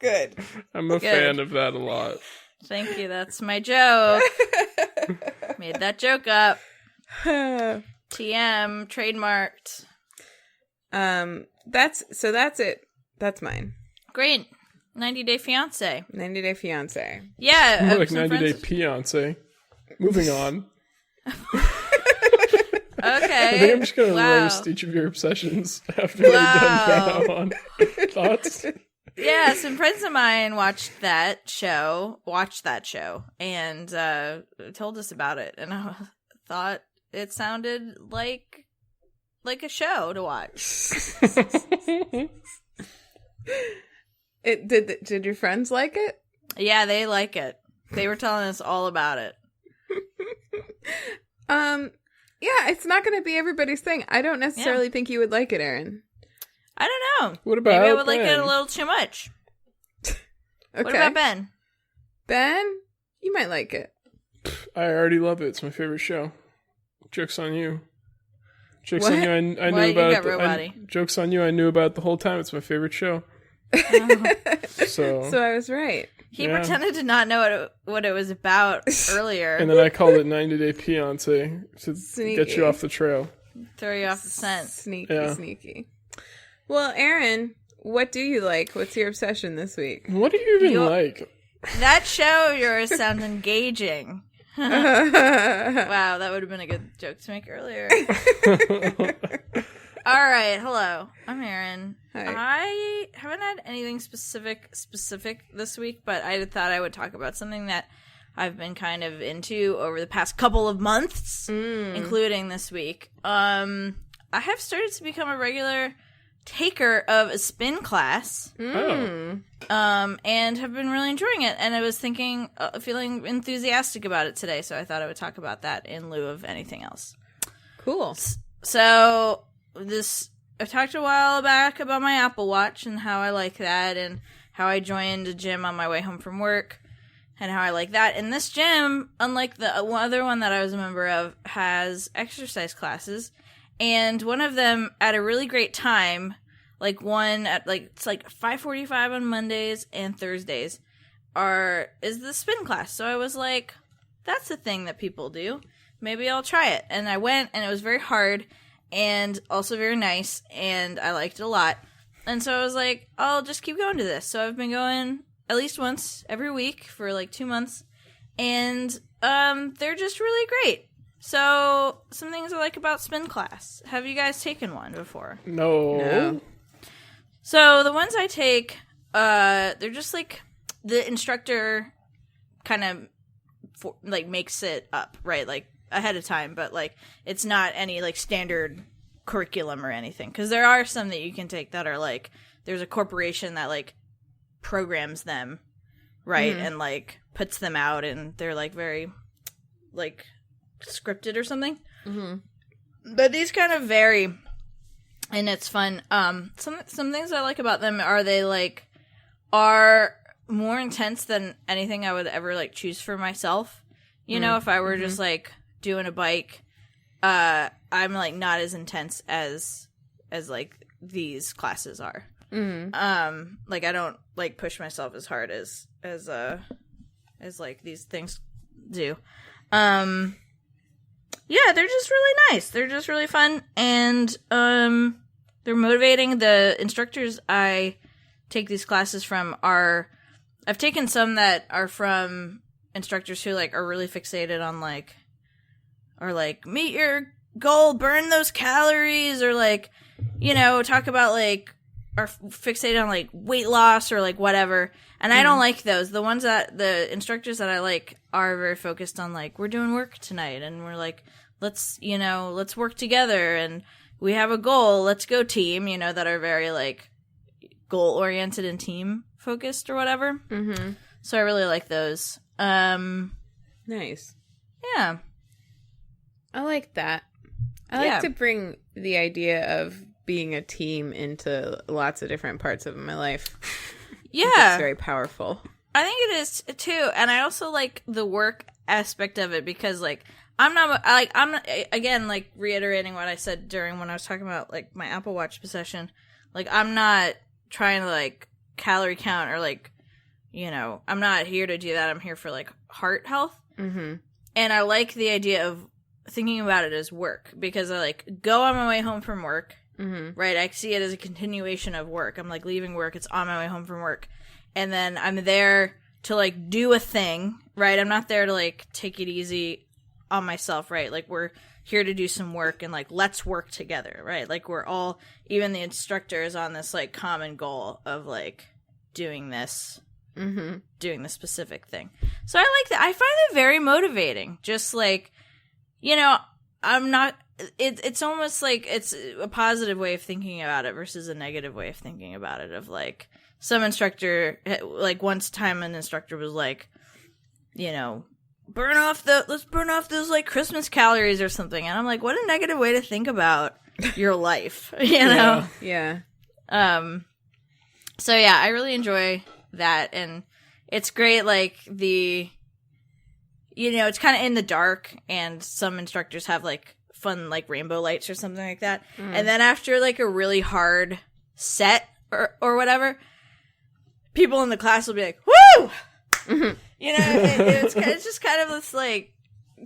Good. I'm a fan of that a lot. Thank you. That's my joke. Made that joke up. TM trademarked. That's it. That's mine. Great. 90 Day Fiance. 90 Day Fiance. Yeah. More like some 90 Day friends- Fiance. Moving on. Okay. I think I'm just going to Wow. roast each of your obsessions after we're done from now on. Thoughts? Yeah, some friends of mine watched that show, and told us about it, and I thought it sounded like a show to watch. Did your friends like it? Yeah, they like it. They were telling us all about it. Yeah, it's not going to be everybody's thing. I don't necessarily think you would like it, Erin. I don't know. What about Maybe I would like Ben? it a little too much. Okay. What about Ben? Ben, you might like it. I already love it. It's my favorite show. Joke's on you. Joke's What? on you. I knew Why, you about got it. real body. Joke's on you. I knew about it the whole time. It's my favorite show. So I was right. He Yeah. pretended to not know what it was about earlier. And then I called it 90 Day Fiance to Sneaky. get you off the trail. Throw you off the scent. Sneaky. Well, Erin, what do you like? What's your obsession this week? What do you even like? That show of yours sounds engaging. Wow, that would have been a good joke to make earlier. All right, hello. I'm Erin. Hi. I haven't had anything specific this week, but I thought I would talk about something that I've been kind of into over the past couple of months, including this week. I have started to become a regular taker of a spin class, Oh. and have been really enjoying it. And I was feeling enthusiastic about it today, so I thought I would talk about that in lieu of anything else. Cool. So I talked a while back about my Apple Watch and how I like that, and how I joined a gym on my way home from work, and how I like that. And this gym, unlike the other one that I was a member of, has exercise classes, and one of them at a really great time, like one at it's like 5:45 on Mondays and Thursdays, is the spin class. So I was like, that's the thing that people do. Maybe I'll try it. And I went, and it was very hard and also very nice, and I liked it a lot. And so I was like, I'll just keep going to this. So I've been going at least once every week for like 2 months, and they're just really great. So some things I like about spin class. Have you guys taken one before? No. So the ones I take, they're just like the instructor kind of makes it up, right? Like ahead of time, but like it's not any like standard curriculum or anything, because there are some that you can take that are like there's a corporation that like programs them, right, and like puts them out, and they're like very like scripted or something. But these kind of vary, and it's fun. Some things I like about them are they like are more intense than anything I would ever like choose for myself. You know, if I were just like doing a bike, I'm like not as intense as like these classes are. Like I don't like push myself as hard as like these things do. Yeah, they're just really nice. They're just really fun, and they're motivating. The instructors I take these classes from I've taken some that are from instructors who like are really fixated on like meet your goal, burn those calories, or like, you know, talk about like are fixated on like weight loss or like whatever. And I don't like those. The ones that the instructors that I like are very focused on like, we're doing work tonight, and we're like, let's work together, and we have a goal, let's go team, that are very like goal oriented and team focused or whatever. So I really like those. Nice. Yeah. I like that. I like to bring the idea of being a team into lots of different parts of my life. Yeah. It's very powerful. I think it is too. And I also like the work aspect of it because like I'm not again like reiterating what I said during when I was talking about like my Apple Watch obsession. Like I'm not trying to like calorie count or like, you know, I'm not here to do that. I'm here for like heart health. Mm-hmm. And I like the idea of thinking about it as work because I like go on my way home from work, right? I see it as a continuation of work. I'm like leaving work. It's on my way home from work. And then I'm there to like do a thing, right? I'm not there to like take it easy on myself, right? Like we're here to do some work and like let's work together, right? Like we're all, even the instructor is on this like common goal of like doing this. Doing the specific thing. So I like that. I find it very motivating. Just like, you know, I'm not, it's almost like it's a positive way of thinking about it versus a negative way of thinking about it. Of like, some instructor, like once time an instructor was like, you know, let's burn off those like Christmas calories or something. And I'm like, what a negative way to think about your life, you know? Yeah. So yeah, I really enjoy that, and it's great, like, you know, it's kind of in the dark, and some instructors have, like, fun, like, rainbow lights or something like that, and then after, like, a really hard set or whatever, people in the class will be like, woo! You know, it's just kind of this, like,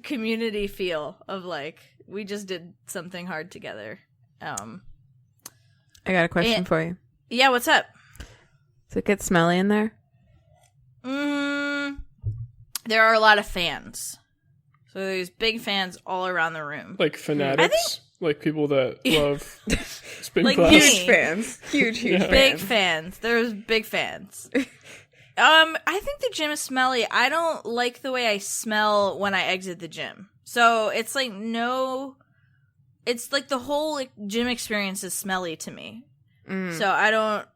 community feel of, like, we just did something hard together. I got a question for you. Yeah, what's up? Does it get smelly in there? There are a lot of fans. So there's big fans all around the room. Like fanatics? Like people that love spin like class? Huge fans. Huge Yeah. fans. Big fans. There's big fans. I think the gym is smelly. I don't like the way I smell when I exit the gym. So it's like it's like the whole like, gym experience is smelly to me. So I don't.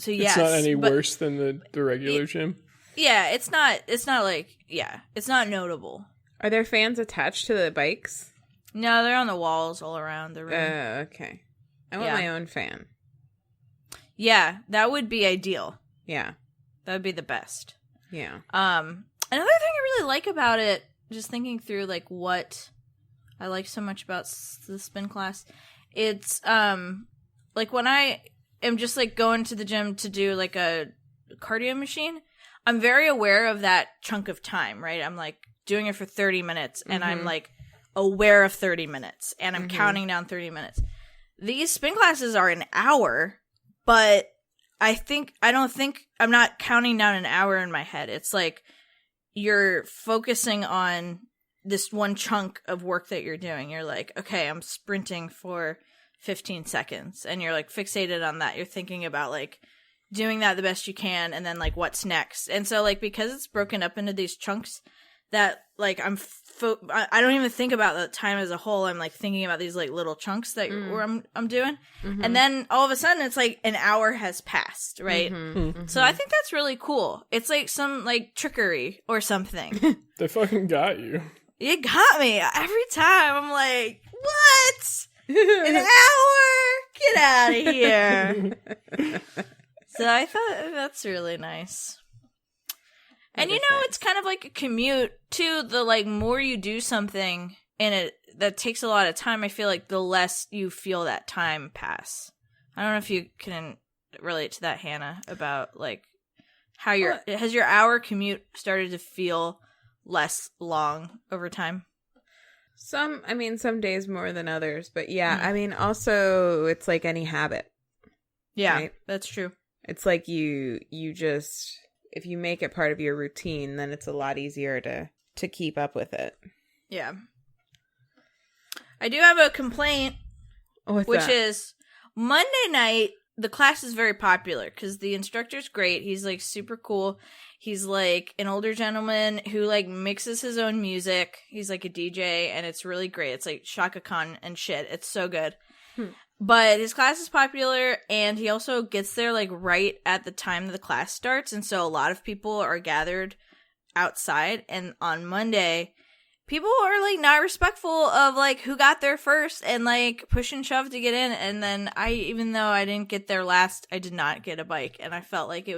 So yes, it's not any worse than the regular gym. Yeah, it's not like it's not notable. Are there fans attached to the bikes? No, they're on the walls all around the room. Okay. I want my own fan. Yeah, that would be ideal. Yeah. That would be the best. Yeah. Another thing I really like about it, just thinking through like what I like so much about the spin class, it's like when I am just like going to the gym to do like a cardio machine, I'm very aware of that chunk of time, right? I'm like doing it for 30 minutes and I'm like aware of 30 minutes and I'm counting down 30 minutes. These spin classes are an hour, but I'm not counting down an hour in my head. It's like you're focusing on this one chunk of work that you're doing. You're like, okay, I'm sprinting for 15 seconds, and you're like fixated on that. You're thinking about like doing that the best you can, and then like what's next. And so like because it's broken up into these chunks that like I don't even think about the time as a whole. I'm like thinking about these like little chunks that I'm doing, and then all of a sudden it's like an hour has passed, right? So I think that's really cool. It's like some like trickery or something. They fucking got you. It got me every time. I'm like, what? An hour? Get out of here. So I thought that's really nice. And you know, it's kind of like a commute too. The like more you do something and it that takes a lot of time, I feel like the less you feel that time pass. I don't know if you can relate to that, Hannah, about like how has your hour commute started to feel less long over time? Some days more than others, but yeah, I mean, also it's like any habit. Yeah, right? That's true. It's like you just, if you make it part of your routine, then it's a lot easier to keep up with it. Yeah. I do have a complaint, which is Monday night, the class is very popular because the instructor's great. He's like super cool. He's like an older gentleman who like mixes his own music. He's like a DJ and it's really great. It's like Shaka Khan and shit. It's so good. But his class is popular, and he also gets there, like, right at the time that the class starts, and so a lot of people are gathered outside, and on Monday, people are, like, not respectful of, like, who got there first, and, like, push and shove to get in, and then even though I didn't get there last, I did not get a bike, and I felt like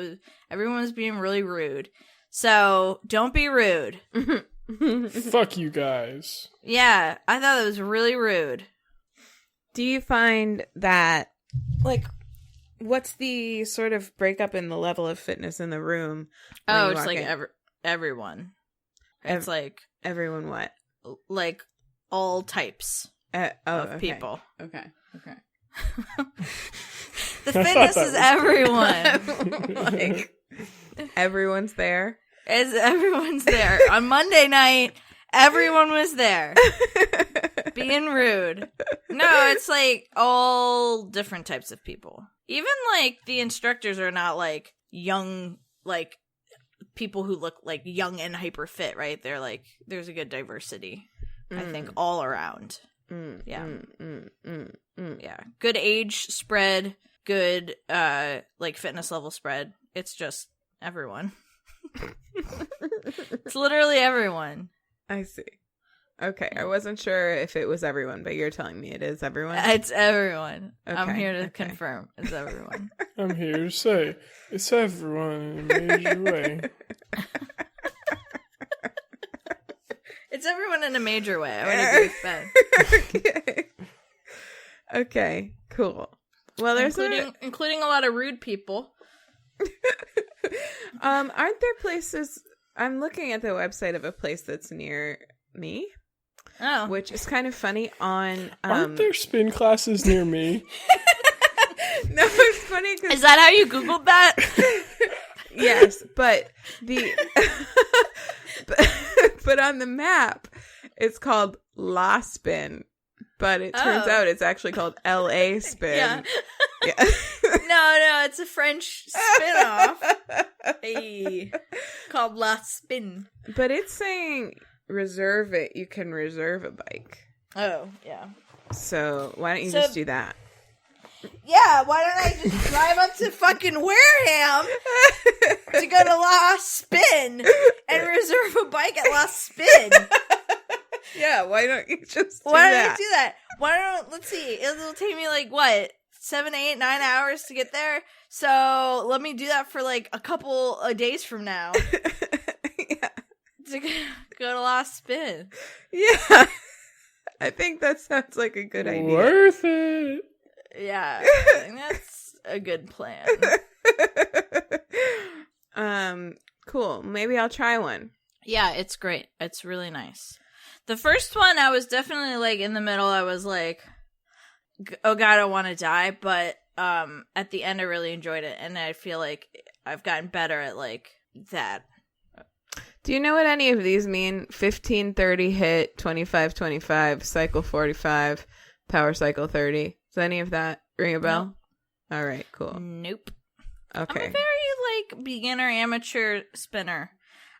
everyone was being really rude. So, don't be rude. Fuck you guys. Yeah, I thought it was really rude. Do you find that, like, what's the sort of breakup in the level of fitness in the room? Oh, it's like everyone. It's like everyone what? Like all types of people. Okay. The fitness is everyone. Like, everyone's there. Everyone's there. On Monday night, everyone was there. Being rude. No, it's like all different types of people. Even like the instructors are not like young, like people who look like young and hyper fit, right? They're like, there's a good diversity, I think, all around. Yeah. Yeah. Good age spread, good like fitness level spread. It's just everyone. It's literally everyone. I see. Okay, I wasn't sure if it was everyone, but you're telling me it is everyone? It's everyone. Okay, I'm here to confirm. It's everyone. I'm here to say it's everyone in a major way. It's everyone in a major way. I would agree with Ben. Okay, cool. Well, there's including a lot of rude people. Aren't there places? I'm looking at the website of a place that's near me. Oh, which is kind of funny. Aren't there spin classes near me? No, it's funny. Is that how you Googled that? Yes, but but on the map, it's called La Spin, but it turns out it's actually called LA Spin. Yeah. No, it's a French spin-off. Hey, called La Spin. But it's saying reserve it. You can reserve a bike. Oh, yeah. So why don't you just do that? Yeah, why don't I just drive up to fucking Wareham to go to La Spin and reserve a bike at La Spin? Yeah, why don't you just do Why that? don't you do that? Let's see, it'll take me like, what, 7, 8, 9 hours to get there? So let me do that for like a couple of days from now. Yeah. To go to La Spin. Yeah. I think that sounds like a good idea. Worth it. Yeah, I think that's a good plan. Cool. Maybe I'll try one. Yeah, it's great. It's really nice. The first one, I was definitely like in the middle. I was like, oh god, I want to die. But at the end, I really enjoyed it. And I feel like I've gotten better at like that. Do you know what any of these mean? 15-30 hit, 25-25, cycle 45, power cycle 30. Does any of that ring a bell? No. All right, cool. Nope. Okay. I'm a very like beginner amateur spinner.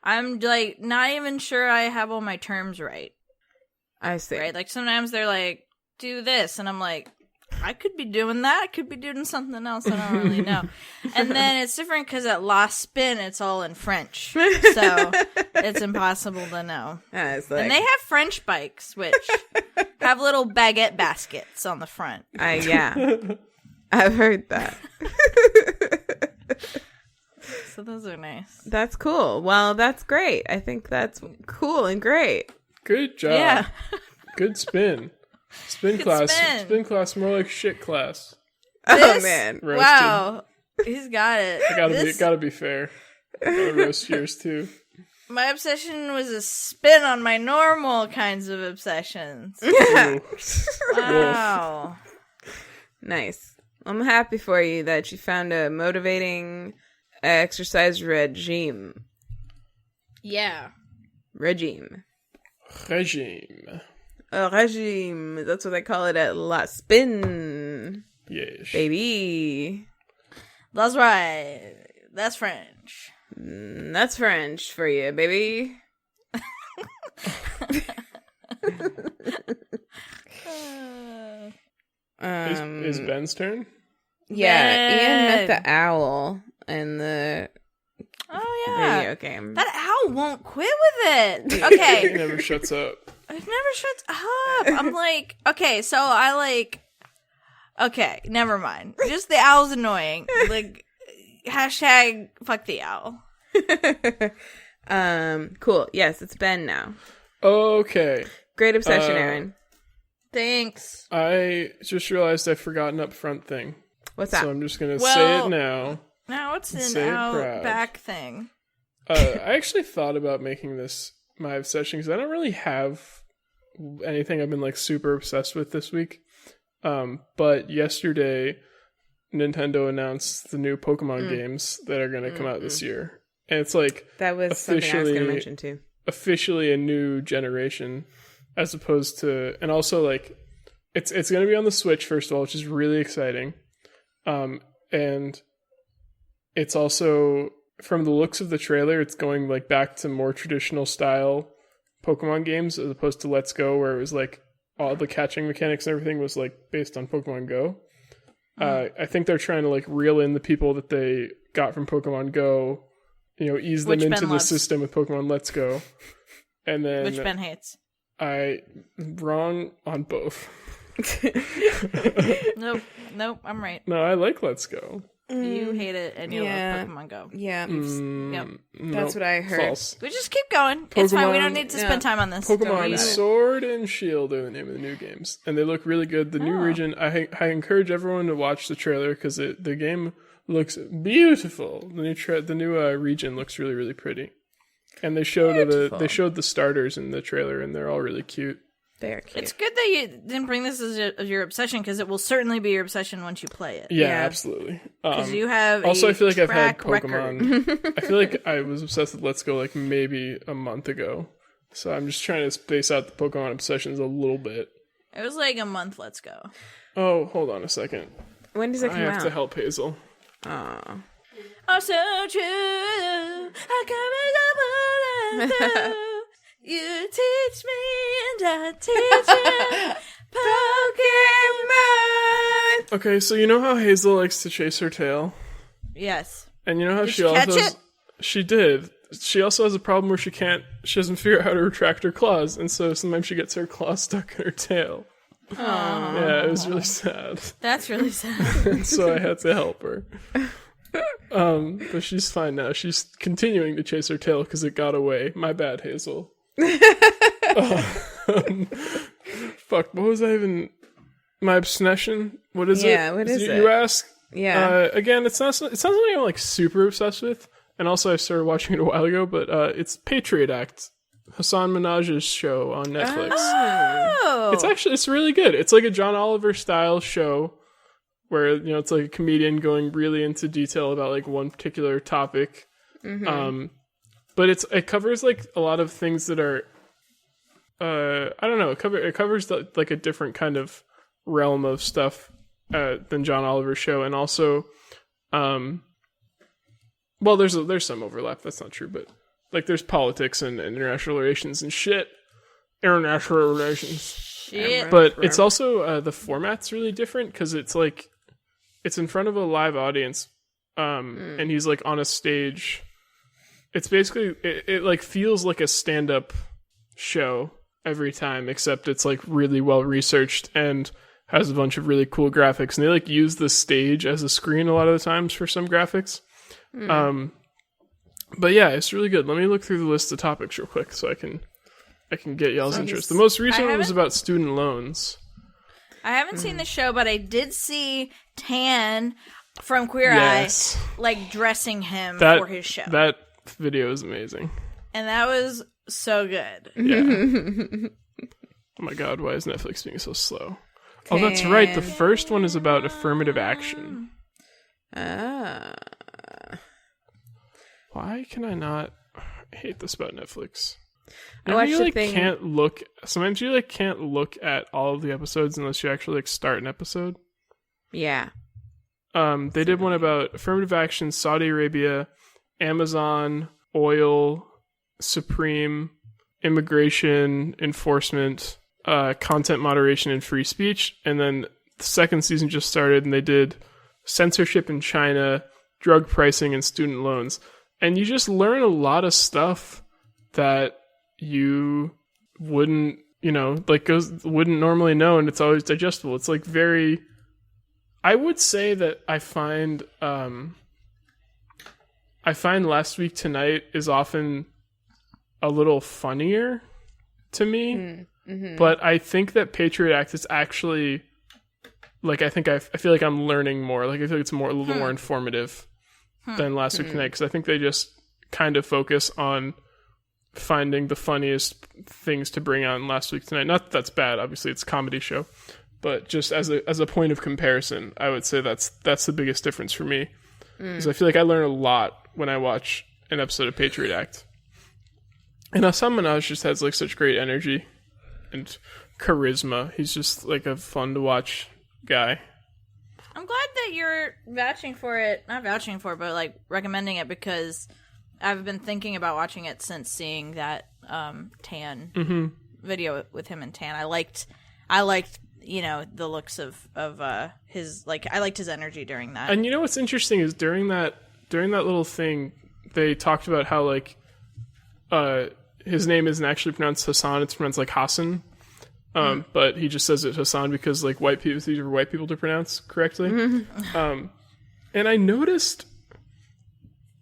I'm like not even sure I have all my terms right. I see. Right? Like sometimes they're like, do this, and I'm like, I could be doing that. I could be doing something else. I don't really know. And then it's different because at La Spin, it's all in French. So it's impossible to know. Like... And they have French bikes, which have little baguette baskets on the front. Yeah. I've heard that. So those are nice. That's cool. Well, that's great. I think that's cool and great. Good job. Yeah. Good spin. Spin class, more like shit class. Oh man! Roasted. Wow, he's got it. Gotta be fair. Gotta roast yours too. My obsession was a spin on my normal kinds of obsessions. Wow, nice. I'm happy for you that you found a motivating exercise regime. Yeah, regime. A regime. That's what they call it at La Spin. Yes. Baby. That's right. That's French. That's French for you, baby. Is Ben's turn? Yeah, Ian met Ben. the owl in the video game. That owl won't quit with it. Okay. It never shuts up. It never shuts up. I'm like, okay, so I like, okay, never mind. Just the owl's annoying. Like, hashtag fuck the owl. Cool. Yes, it's Ben now. Okay. Great obsession, Erin. Thanks. I just realized I forgot an upfront thing. What's that? So I'm just going to say it now. Now it's an Say it out proud. back thing. I actually thought about making this my obsession because I don't really have anything I've been like super obsessed with this week. But yesterday, Nintendo announced the new Pokemon games that are going to come out this year. And it's like That was something I was going to mention too. officially a new generation as opposed to, and also like it's going to be on the Switch first of all, which is really exciting. And it's also, from the looks of the trailer, it's going like back to more traditional style Pokemon games as opposed to Let's Go, where it was like all the catching mechanics and everything was like based on Pokemon Go. I think they're trying to like reel in the people that they got from Pokemon Go, ease them Which into Ben the loves. system with Pokemon Let's Go. And then Which Ben hates. wrong on both. Nope, I'm right. No, I like Let's Go. You hate it and you Yeah. love Pokemon Go. Yeah, Yep. that's what I heard. False. We just keep going. It's fine. We Pokemon- don't need to spend time on this. Don't worry Pokemon about it. Sword and Shield are the name of the new games, and they look really good. The new region, I encourage everyone to watch the trailer because the game looks beautiful. The new region looks really, really pretty, and they showed the starters in the trailer, and they're all really cute. They are cute. It's good that you didn't bring this as your obsession because it will certainly be your obsession once you play it. Yeah, Yeah. absolutely. Because you have Also, I feel like I've had track record. Pokemon. I feel like I was obsessed with Let's Go like maybe a month ago, so I'm just trying to space out the Pokemon obsessions a little bit. It was like a month. Let's go. Oh, hold on a second. When does it I come have out? to help Hazel. Aw. Oh, so true. I come through. You teach me and I teach you. Pokemon. Okay, so you know how Hazel likes to chase her tail? Yes. And you know how Did she she also catch has, it? She did. She also has a problem where she doesn't figure out how to retract her claws, and so sometimes she gets her claws stuck in her tail. Yeah, it was really sad. That's really sad. And so I had to help her. But she's fine now. She's continuing to chase her tail because it got away. My bad, Hazel. Fuck, what was I even... My obsession? What is it? Yeah, what is it? You ask? Yeah. Again, it's not something I'm like super obsessed with, and also I started watching it a while ago, but it's Patriot Act, Hasan Minhaj's show on Netflix. Oh. It's really good. It's like a John Oliver style show where, it's like a comedian going really into detail about like one particular topic. But it covers like a lot of things that are, I don't know, it covers like a different kind of realm of stuff than John Oliver's show, and also, well, there's some overlap. That's not true, but like there's politics and international relations and shit. International relations. Shit. But it's also the format's really different because it's like it's in front of a live audience, and he's like on a stage. It's basically it like feels like a stand-up show every time, except it's like really well researched and has a bunch of really cool graphics, and they like use the stage as a screen a lot of the times for some graphics. But yeah, it's really good. Let me look through the list of topics real quick so I can get y'all's interest. The most recent one was about student loans. I haven't seen the show, but I did see Tan from Queer Yes. Eye like dressing him for his show. That video is amazing. And that was so good. Yeah. Oh my god, why is Netflix being so slow? Oh, that's right. The first one is about affirmative action. Why can I not? I hate this about Netflix. I watched you the like thing- can't look. Sometimes you like can't look at all of the episodes unless you actually like start an episode. Yeah. They did one about affirmative action, Saudi Arabia, Amazon, oil, Supreme, immigration enforcement, content moderation and free speech, and then the second season just started, and they did censorship in China, drug pricing, and student loans. And you just learn a lot of stuff that you wouldn't, wouldn't normally know, and it's always digestible. It's like very... I would say that I find Last Week Tonight is often a little funnier to me, but I think that Patriot Act is actually, like, I feel like I'm learning more. Like, I feel like it's a little more informative than Last Week Tonight, because I think they just kind of focus on finding the funniest things to bring out in Last Week Tonight. Not that that's bad, obviously it's a comedy show, but just as a point of comparison, I would say that's the biggest difference for me, because I feel like I learn a lot when I watch an episode of Patriot Act. And Hasan Minhaj just has like such great energy and charisma. He's just like a fun to watch guy. I'm glad that you're vouching for it. Not vouching for it, but like recommending it, because I've been thinking about watching it since seeing that Tan video with him and Tan. I liked the looks of his, like, I liked his energy during that. And what's interesting is during that little thing, they talked about how like his name isn't actually pronounced Hasan, it's pronounced like Hasan. But he just says it Hasan because like white people, it's easier for white people to pronounce correctly. And I noticed,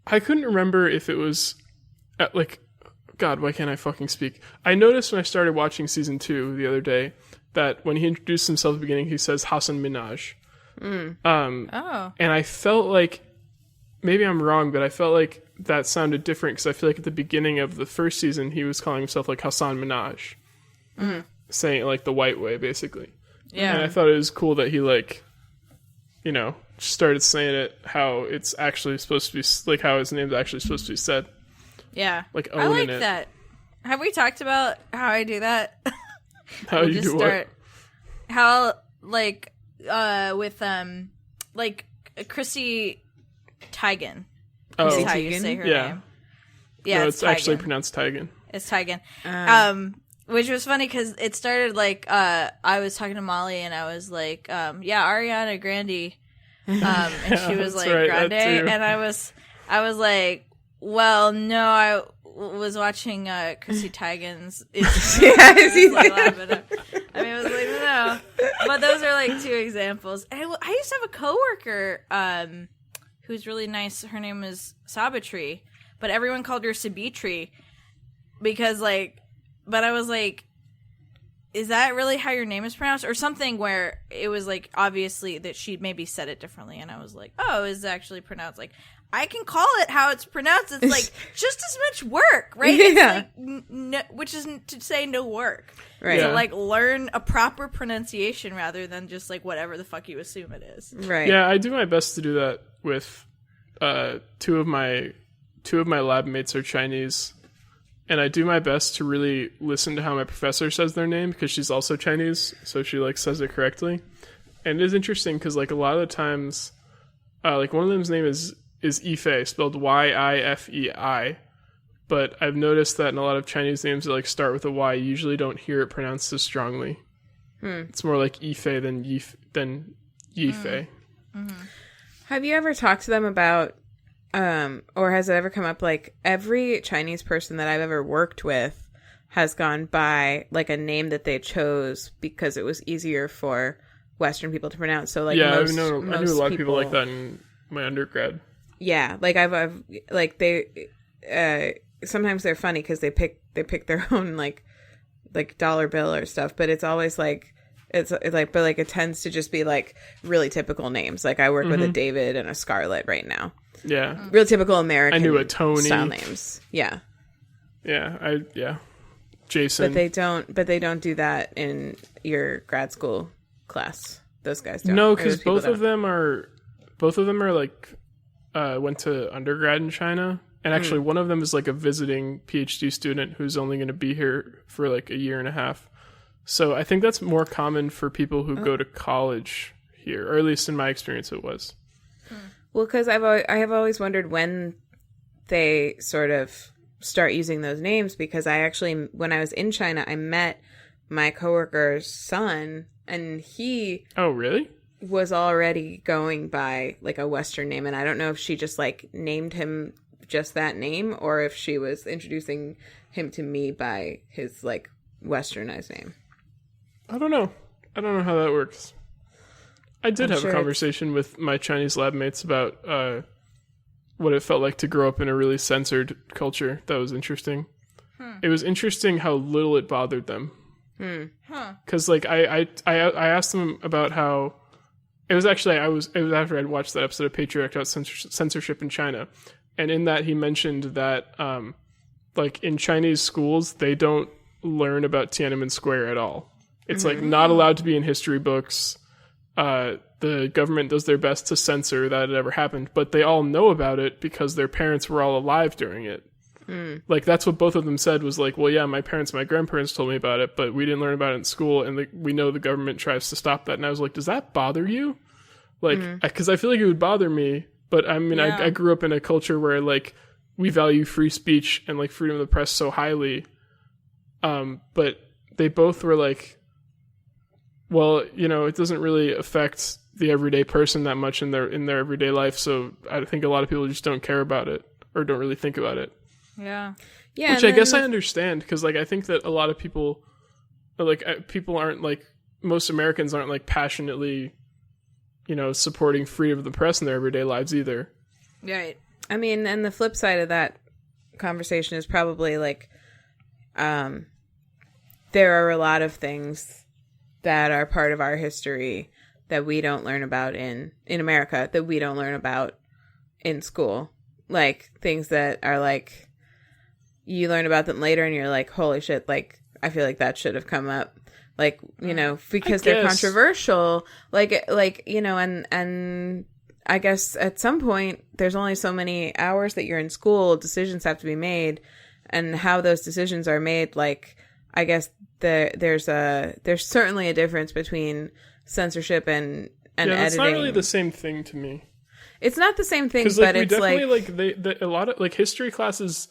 I couldn't remember if it was God, why can't I fucking speak? I noticed when I started watching season 2 the other day that when he introduced himself at the beginning, he says Hasan Minhaj. And I felt like, maybe I'm wrong, but I felt like that sounded different, because I feel like at the beginning of the first season, he was calling himself like Hasan Minhaj. Saying it like the white way, basically. Yeah. And I thought it was cool that he started saying it how it's actually supposed to be, like how his name's actually supposed to be said. Yeah. Like owning I like it. that. Have we talked about how I do that? How you do what? How, like, with, like, Chrissy Teigen. Oh, is how you say her name. Yeah, no, it's actually pronounced Teigen. It's Teigen. Which was funny because it started like I was talking to Molly and I was like, Ariana Grande, and she was like right, Grande, and I was like, well, no, I was watching Chrissy Teigen's. I was like, no, but those are like two examples. And I used to have a coworker who's really nice. Her name is Sabitri, but everyone called her Sabitri because like. But I was like, is that really how your name is pronounced? Or something where it was like, obviously that she maybe said it differently. And I was like, oh, it's actually pronounced like, I can call it how it's pronounced. It's like just as much work, right? Yeah. It's like, which is to say no work. Right. To like learn a proper pronunciation rather than just like whatever the fuck you assume it is. Right. Yeah, I do my best to do that with two of my lab mates are Chinese. And I do my best to really listen to how my professor says their name, because she's also Chinese, so she like says it correctly. And it is interesting because like a lot of the times, like one of them's name is Yifei, spelled Yifei. But I've noticed that in a lot of Chinese names that like start with a Y, you usually don't hear it pronounced as strongly. It's more like Yifei than Yifei. Have you ever talked to them about, or has it ever come up, like every Chinese person that I've ever worked with has gone by like a name that they chose because it was easier for Western people to pronounce. So like, I knew a lot of people like that in my undergrad. Yeah, like I've like they sometimes they're funny because they pick their own like dollar bill or stuff, but it's always like it's like, but like it tends to just be like really typical names. Like I work with a David and a Scarlett right now. Yeah, real typical American. I knew a Tony style names. Yeah, Jason. But they don't do that in your grad school class. Those guys don't. No, because both of them are like went to undergrad in China, and actually one of them is like a visiting PhD student who's only going to be here for like a year and a half. So I think that's more common for people who go to college here, or at least in my experience, it was. Well, because I have always wondered when they sort of start using those names, because I actually, when I was in China, I met my coworker's son, and he Oh, really? was already going by like a Western name, and I don't know if she just like named him just that name or if she was introducing him to me by his like Westernized name. I don't know how that works. I did have sure a conversation with my Chinese lab mates about what it felt like to grow up in a really censored culture. That was interesting. It was interesting how little it bothered them. Because like I asked them about how it was after I'd watched that episode of Patriot about censorship in China, and in that he mentioned that like in Chinese schools they don't learn about Tiananmen Square at all. It's like not allowed to be in history books. The government does their best to censor that it ever happened, but they all know about it because their parents were all alive during it. Like that's what both of them said was like, well, yeah, my parents, my grandparents told me about it, but we didn't learn about it in school, and we know the government tries to stop that. And I was like, does that bother you? Like, because I feel like it would bother me, but I mean, I grew up in a culture where like we value free speech and like freedom of the press so highly. But they both were like, well, you know, it doesn't really affect the everyday person that much in their everyday life. So I think a lot of people just don't care about it or don't really think about it. Yeah. Yeah. Which I guess I understand, because like I think that a lot of people, like people aren't like, most Americans aren't like passionately, you know, supporting freedom of the press in their everyday lives either. Right. I mean, and the flip side of that conversation is probably like, there are a lot of things that are part of our history that we don't learn about in America, that we don't learn about in school. Like things that are like, you learn about them later and you're like, holy shit, like, I feel like that should have come up. Like, you know, because they're controversial, like, you know, and I guess at some point there's only so many hours that you're in school, decisions have to be made, and how those decisions are made. Like, I guess there's certainly a difference between censorship and editing. It's not really the same thing to me. It's not the same thing, like, but we it's definitely, like a lot of like history classes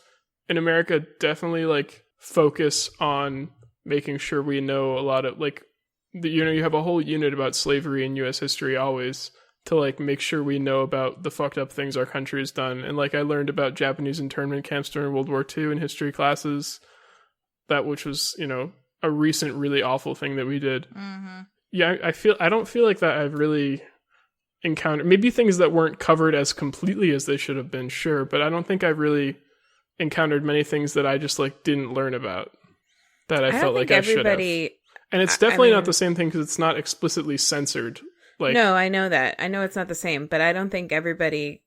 in America definitely like focus on making sure we know a lot of like, you know, you have a whole unit about slavery in U.S. history always to like make sure we know about the fucked up things our country has done. And like I learned about Japanese internment camps during World War II in history classes, which was, you know, a recent really awful thing that we did. Yeah, I don't feel like that I've really encountered, maybe things that weren't covered as completely as they should have been, sure, but I don't think I've really encountered many things that I just like didn't learn about that I felt like I should have. And it's definitely not the same thing because it's not explicitly censored. Like, no, I know that. I know it's not the same, but I don't think everybody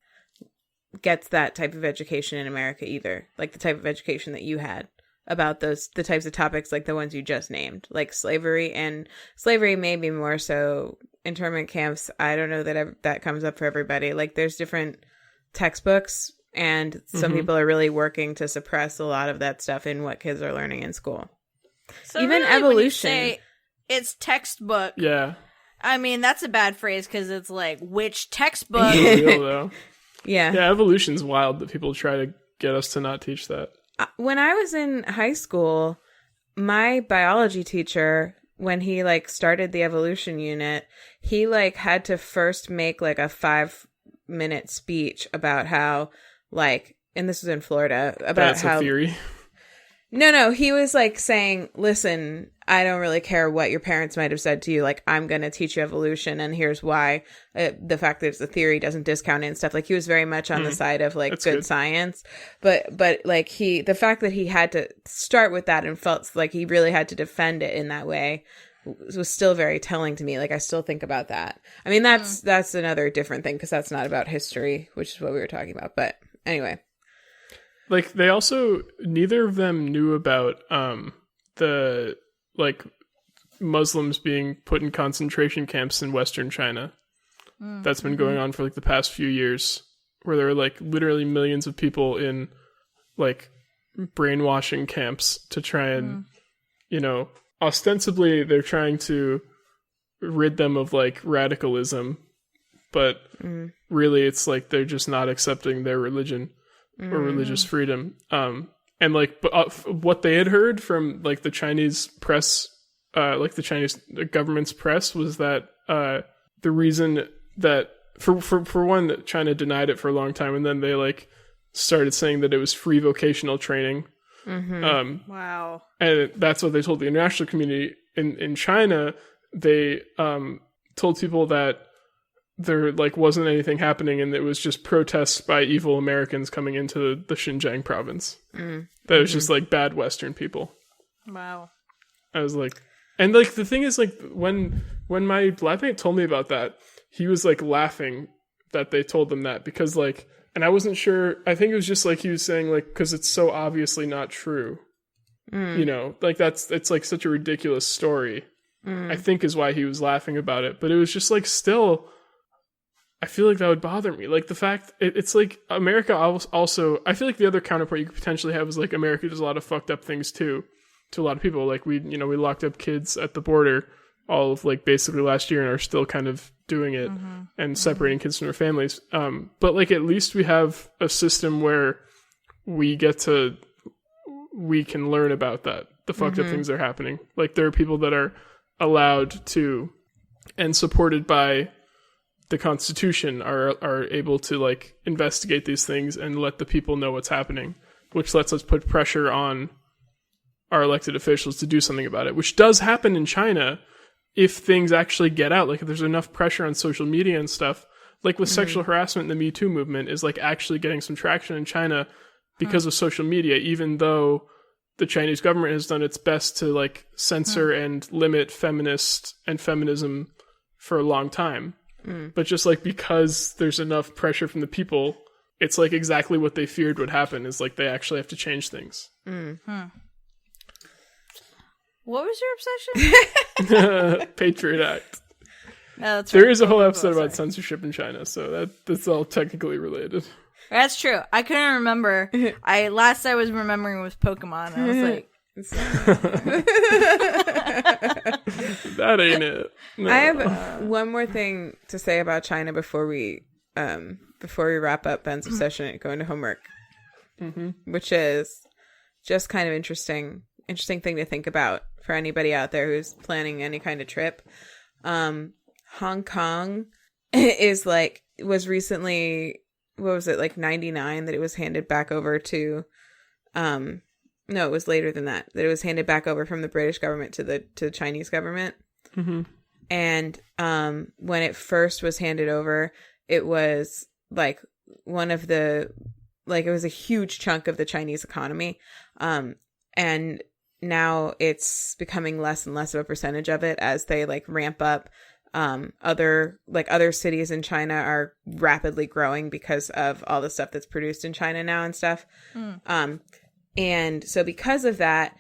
gets that type of education in America either. Like the type of education that you had about the types of topics like the ones you just named, like slavery, and slavery maybe more so internment camps. I don't know that that comes up for everybody. Like there's different textbooks, and some people are really working to suppress a lot of that stuff in what kids are learning in school. So even really, evolution. when you say it's textbook. Yeah. I mean, that's a bad phrase because it's like, which textbook? It's real, though. Yeah. Yeah, evolution's wild that people try to get us to not teach that. When I was in high school, my biology teacher, when he like started the evolution unit, he like had to first make like a 5-minute speech about how like, and this was in Florida, about That's how a theory. No, he was like saying, listen, I don't really care what your parents might have said to you. Like, I'm going to teach you evolution, and here's why. The fact that it's a theory doesn't discount it and stuff. Like, he was very much on the side of like good science. But like the fact that he had to start with that and felt like he really had to defend it in that way was still very telling to me. Like, I still think about that. I mean, that's another different thing because that's not about history, which is what we were talking about. But anyway. Like, they also, neither of them knew about the, like, Muslims being put in concentration camps in Western China. That's been going on for, like, the past few years, where there are, like, literally millions of people in, like, brainwashing camps to try and, you know, ostensibly they're trying to rid them of, like, radicalism, but really it's like they're just not accepting their religion. Or religious freedom. And like what they had heard from like the Chinese press like the Chinese government's press was that the reason that for one, that China denied it for a long time, and then they like started saying that it was free vocational training. Wow. And that's what they told the international community. In China, they told people that there like wasn't anything happening, and it was just protests by evil Americans coming into the Xinjiang province. That was just like bad Western people. Wow. I was like, and like the thing is, like when my flatmate told me about that, he was like laughing that they told them that, because like, and I wasn't sure. I think it was just like he was saying like, because it's so obviously not true. You know, like it's like such a ridiculous story. I think is why he was laughing about it. But it was just like, still, I feel like that would bother me. Like the fact it's like America also, I feel like the other counterpart you could potentially have is like America does a lot of fucked up things too, to a lot of people. Like we locked up kids at the border all of like basically last year and are still kind of doing it and separating kids from their families. But like at least we have a system where we can learn about that, the fucked up things that are happening. Like there are people that are allowed to and supported by the Constitution are able to like investigate these things and let the people know what's happening, which lets us put pressure on our elected officials to do something about it, which does happen in China if things actually get out. Like if there's enough pressure on social media and stuff, like with sexual harassment, the Me Too movement is like actually getting some traction in China because of social media, even though the Chinese government has done its best to like censor and limit feminist and feminism for a long time. But just like because there's enough pressure from the people, it's like exactly what they feared would happen, is like they actually have to change things. What was your obsession? Patriot Act. No, that's There right. is a whole episode about censorship in China, so that's all technically related. That's true. I couldn't remember. I was remembering was Pokemon. I was like, that ain't it. No. I have one more thing to say about China before we wrap up Ben's obsession and go into homework, which is just kind of interesting thing to think about for anybody out there who's planning any kind of trip. Hong Kong was recently, what was it, like 99 that it was handed back over to, no, it was later than that it was handed back over from the British government to the Chinese government. And when it first was handed over, it was like one of the, like it was a huge chunk of the Chinese economy. And now it's becoming less and less of a percentage of it as they like ramp up. Other cities in China are rapidly growing because of all the stuff that's produced in China now and stuff. And so because of that,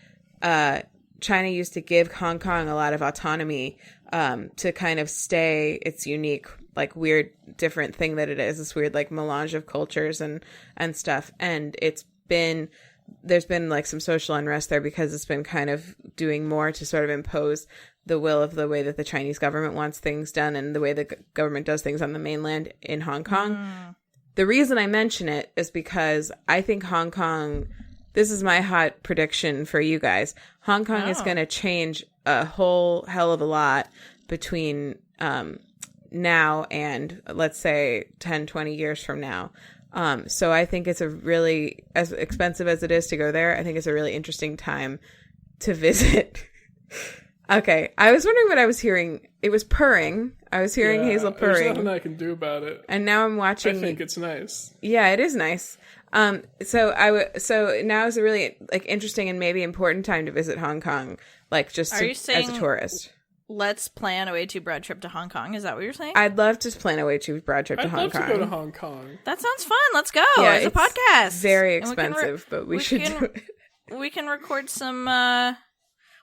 China used to give Hong Kong a lot of autonomy, to kind of stay its unique, like weird, different thing that it is, this weird, like melange of cultures and stuff. And there's been like some social unrest there because it's been kind of doing more to sort of impose the will of the way that the Chinese government wants things done and the way the government does things on the mainland in Hong Kong. The reason I mention it is because I think Hong Kong, this is my hot prediction for you guys, Hong Kong is going to change a whole hell of a lot between now and let's say 10, 20 years from now. So I think it's a really, as expensive as it is to go there, I think it's a really interesting time to visit. Okay, I was wondering what I was hearing. It was purring. I was hearing Hazel purring. There's nothing I can do about it. And now I'm watching. I think it's nice. Yeah, it is nice. So now is a really like interesting and maybe important time to visit Hong Kong, like just as a tourist. Let's plan a WayTooBroad trip to Hong Kong. Is that what you're saying? I'd love to plan a WayTooBroad trip to Hong Kong. I'd love to go to Hong Kong. That sounds fun. Let's go. Yeah, it's a podcast. Very expensive, but we should do it. We can record some.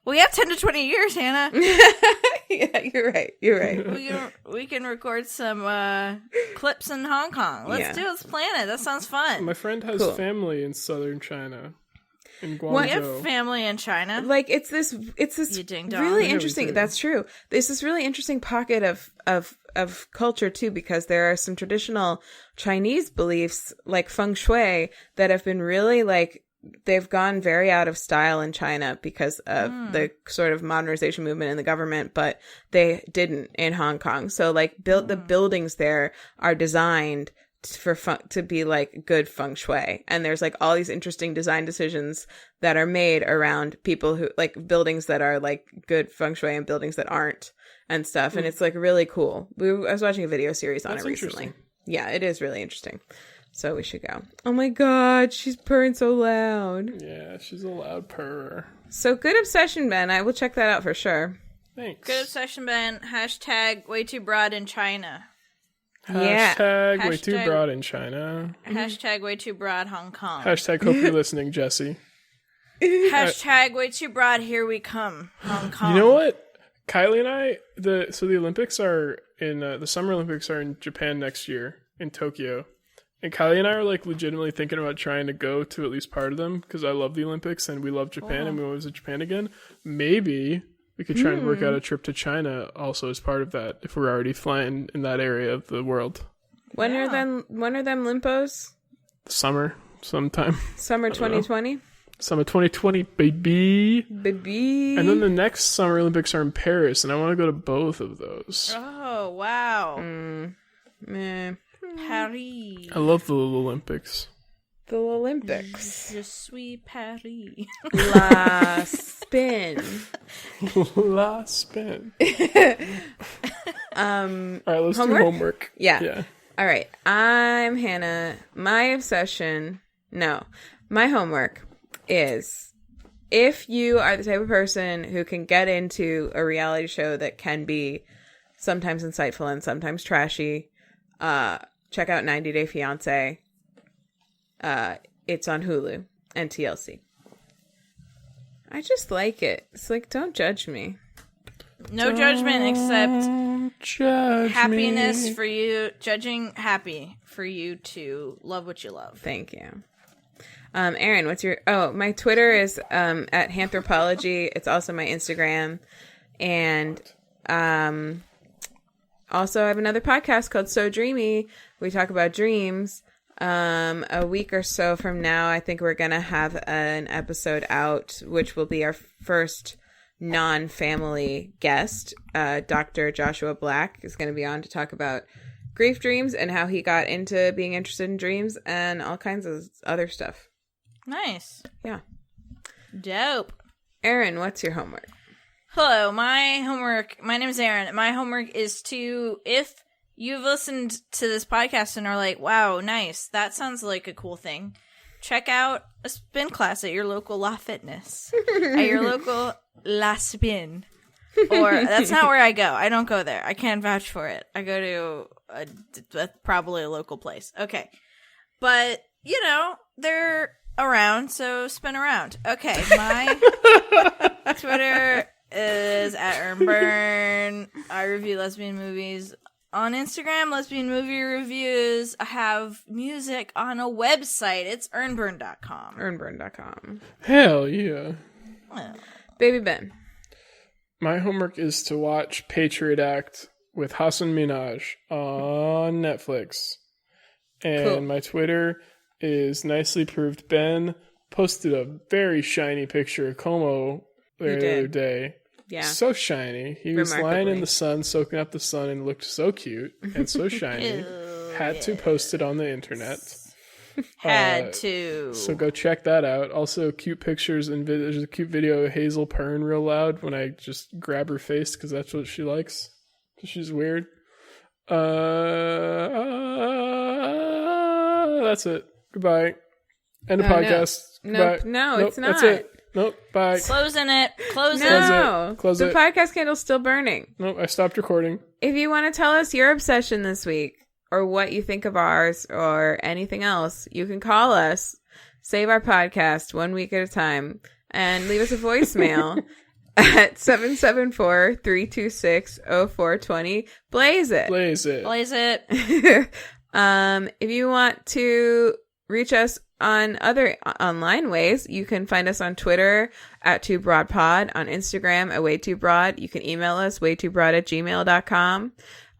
We have 10 to 20 years, Hannah. Yeah, you're right. You're right. We can record some clips in Hong Kong. Let's plan it. That sounds fun. My friend has family in southern China. In Guangzhou. We have family in China. Like it's this really interesting. That's true. There's this really interesting pocket of culture too, because there are some traditional Chinese beliefs like feng shui that have been really like they've gone very out of style in China because of the sort of modernization movement in the government, but they didn't in Hong Kong. So like the buildings there are designed to be like good feng shui, and there's like all these interesting design decisions that are made around people who like buildings that are like good feng shui and buildings that aren't and stuff. And it's like really cool. I was watching a video series on it recently. Yeah, it is really interesting. So we should go. Oh my god, she's purring so loud. Yeah, she's a loud purrer. So good obsession, Ben. I will check that out for sure. Thanks. Good obsession, Ben. Hashtag WayTooBroad in China. Hashtag WayTooBroad in China. Hashtag WayTooBroad Hong Kong. Hashtag hope you're listening, Jesse. Hashtag WayTooBroad here we come, Hong Kong. You know what? Kylie and I, the Olympics are in, the Summer Olympics are in Japan next year, in Tokyo. And Kylie and I are like legitimately thinking about trying to go to at least part of them because I love the Olympics and we love Japan and we want to visit Japan again. Maybe we could try and work out a trip to China also as part of that if we're already flying in that area of the world. When are them limpos? Summer, sometime. Summer 2020? Summer 2020, baby. Baby. And then the next Summer Olympics are in Paris, and I want to go to both of those. Oh, wow. Meh. Paris. I love the Olympics. The Olympics. Je suis Paris. La spin. La spin. All right, let's do homework. Yeah. All right. I'm Hannah. My homework is if you are the type of person who can get into a reality show that can be sometimes insightful and sometimes trashy, check out 90 Day Fiance. It's on Hulu and TLC. I just like it. It's like, don't judge me. No judgment except happiness for you. Judging happy for you to love what you love. Thank you. Erin, what's your... Oh, my Twitter is at Anthropology. It's also my Instagram. And also I have another podcast called So Dreamy. We talk about dreams. A week or so from now, I think we're going to have an episode out, which will be our first non-family guest. Dr. Joshua Black is going to be on to talk about grief dreams and how he got into being interested in dreams and all kinds of other stuff. Nice. Yeah. Dope. Erin, what's your homework? Hello, my name is Erin. My homework is to, if you've listened to this podcast and are like, wow, nice, that sounds like a cool thing, check out a spin class at your local La Fitness. At your local La Spin. Or, that's not where I go. I don't go there. I can't vouch for it. I go to probably a local place. Okay. But, you know, they're around, so spin around. Okay, my Twitter is at @ErinByrne. I review lesbian movies on Instagram, LesbianMovieReviews. I have music on a website. It's earnburn.com. Earnburn.com. Hell yeah. Well. Baby Ben. My homework is to watch Patriot Act with Hasan Minhaj on Netflix. And Cool. My Twitter is Nicely Proved Ben. Posted a very shiny picture of Como the other day. Yeah. So shiny. He was lying in the sun, soaking up the sun, and looked so cute and so shiny. Had to post it on the internet. Had to. So go check that out. Also, cute pictures and there's a cute video of Hazel purring real loud when I just grab her face because that's what she likes. Because she's weird. That's it. Goodbye. End of podcast. Nope. No, it's not. That's it. Nope. Bye. Closing it. Close No. it. Close the it. podcast candle's still burning. Nope. I stopped recording. If you want to tell us your obsession this week or what you think of ours or anything else, you can call us, save our podcast 1 week at a time, and leave us a voicemail at 774-326-0420. Blaze it. Blaze it. Blaze it. If you want to reach us on other online ways, you can find us on Twitter at @2broadpod, on Instagram at WayTooBroad. You can email us waytoobroad@gmail.com.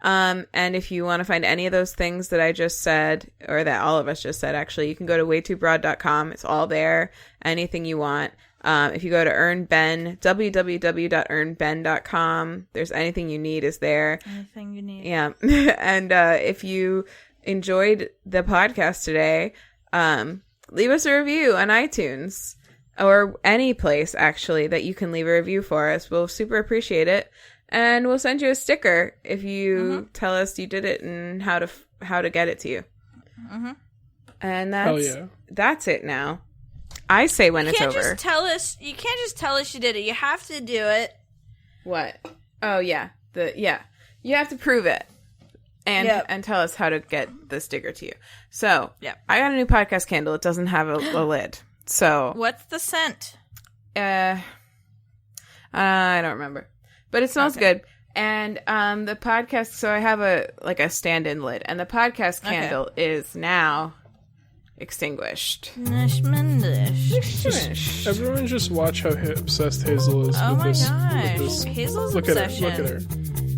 And if you want to find any of those things that I just said, or that all of us just said, actually, you can go to WayTooBroad.com. It's all there. Anything you want. If you go to EarnBen, www.earnben.com, there's anything you need is there. Anything you need. Yeah. And if you enjoyed the podcast today, leave us a review on iTunes or any place, actually, that you can leave a review for us. We'll super appreciate it. And we'll send you a sticker if you tell us you did it and how to get it to you. Mm-hmm. And that's it now. I say when it's over. You can't just tell us you did it. You have to do it. What? Oh yeah. You have to prove it. And tell us how to get the sticker to you. So I got a new podcast candle. It doesn't have a lid. So what's the scent? I don't remember. But it smells good. And the podcast, so I have a stand-in lid. And the podcast candle is now extinguished. Everyone just watch how obsessed Hazel is with this. Gosh. Hazel's obsession. Look at her.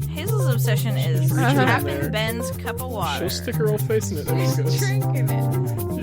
Hazel's obsession is tapping Ben's cup of water. She'll stick her whole face in it. There you go. Drinking it.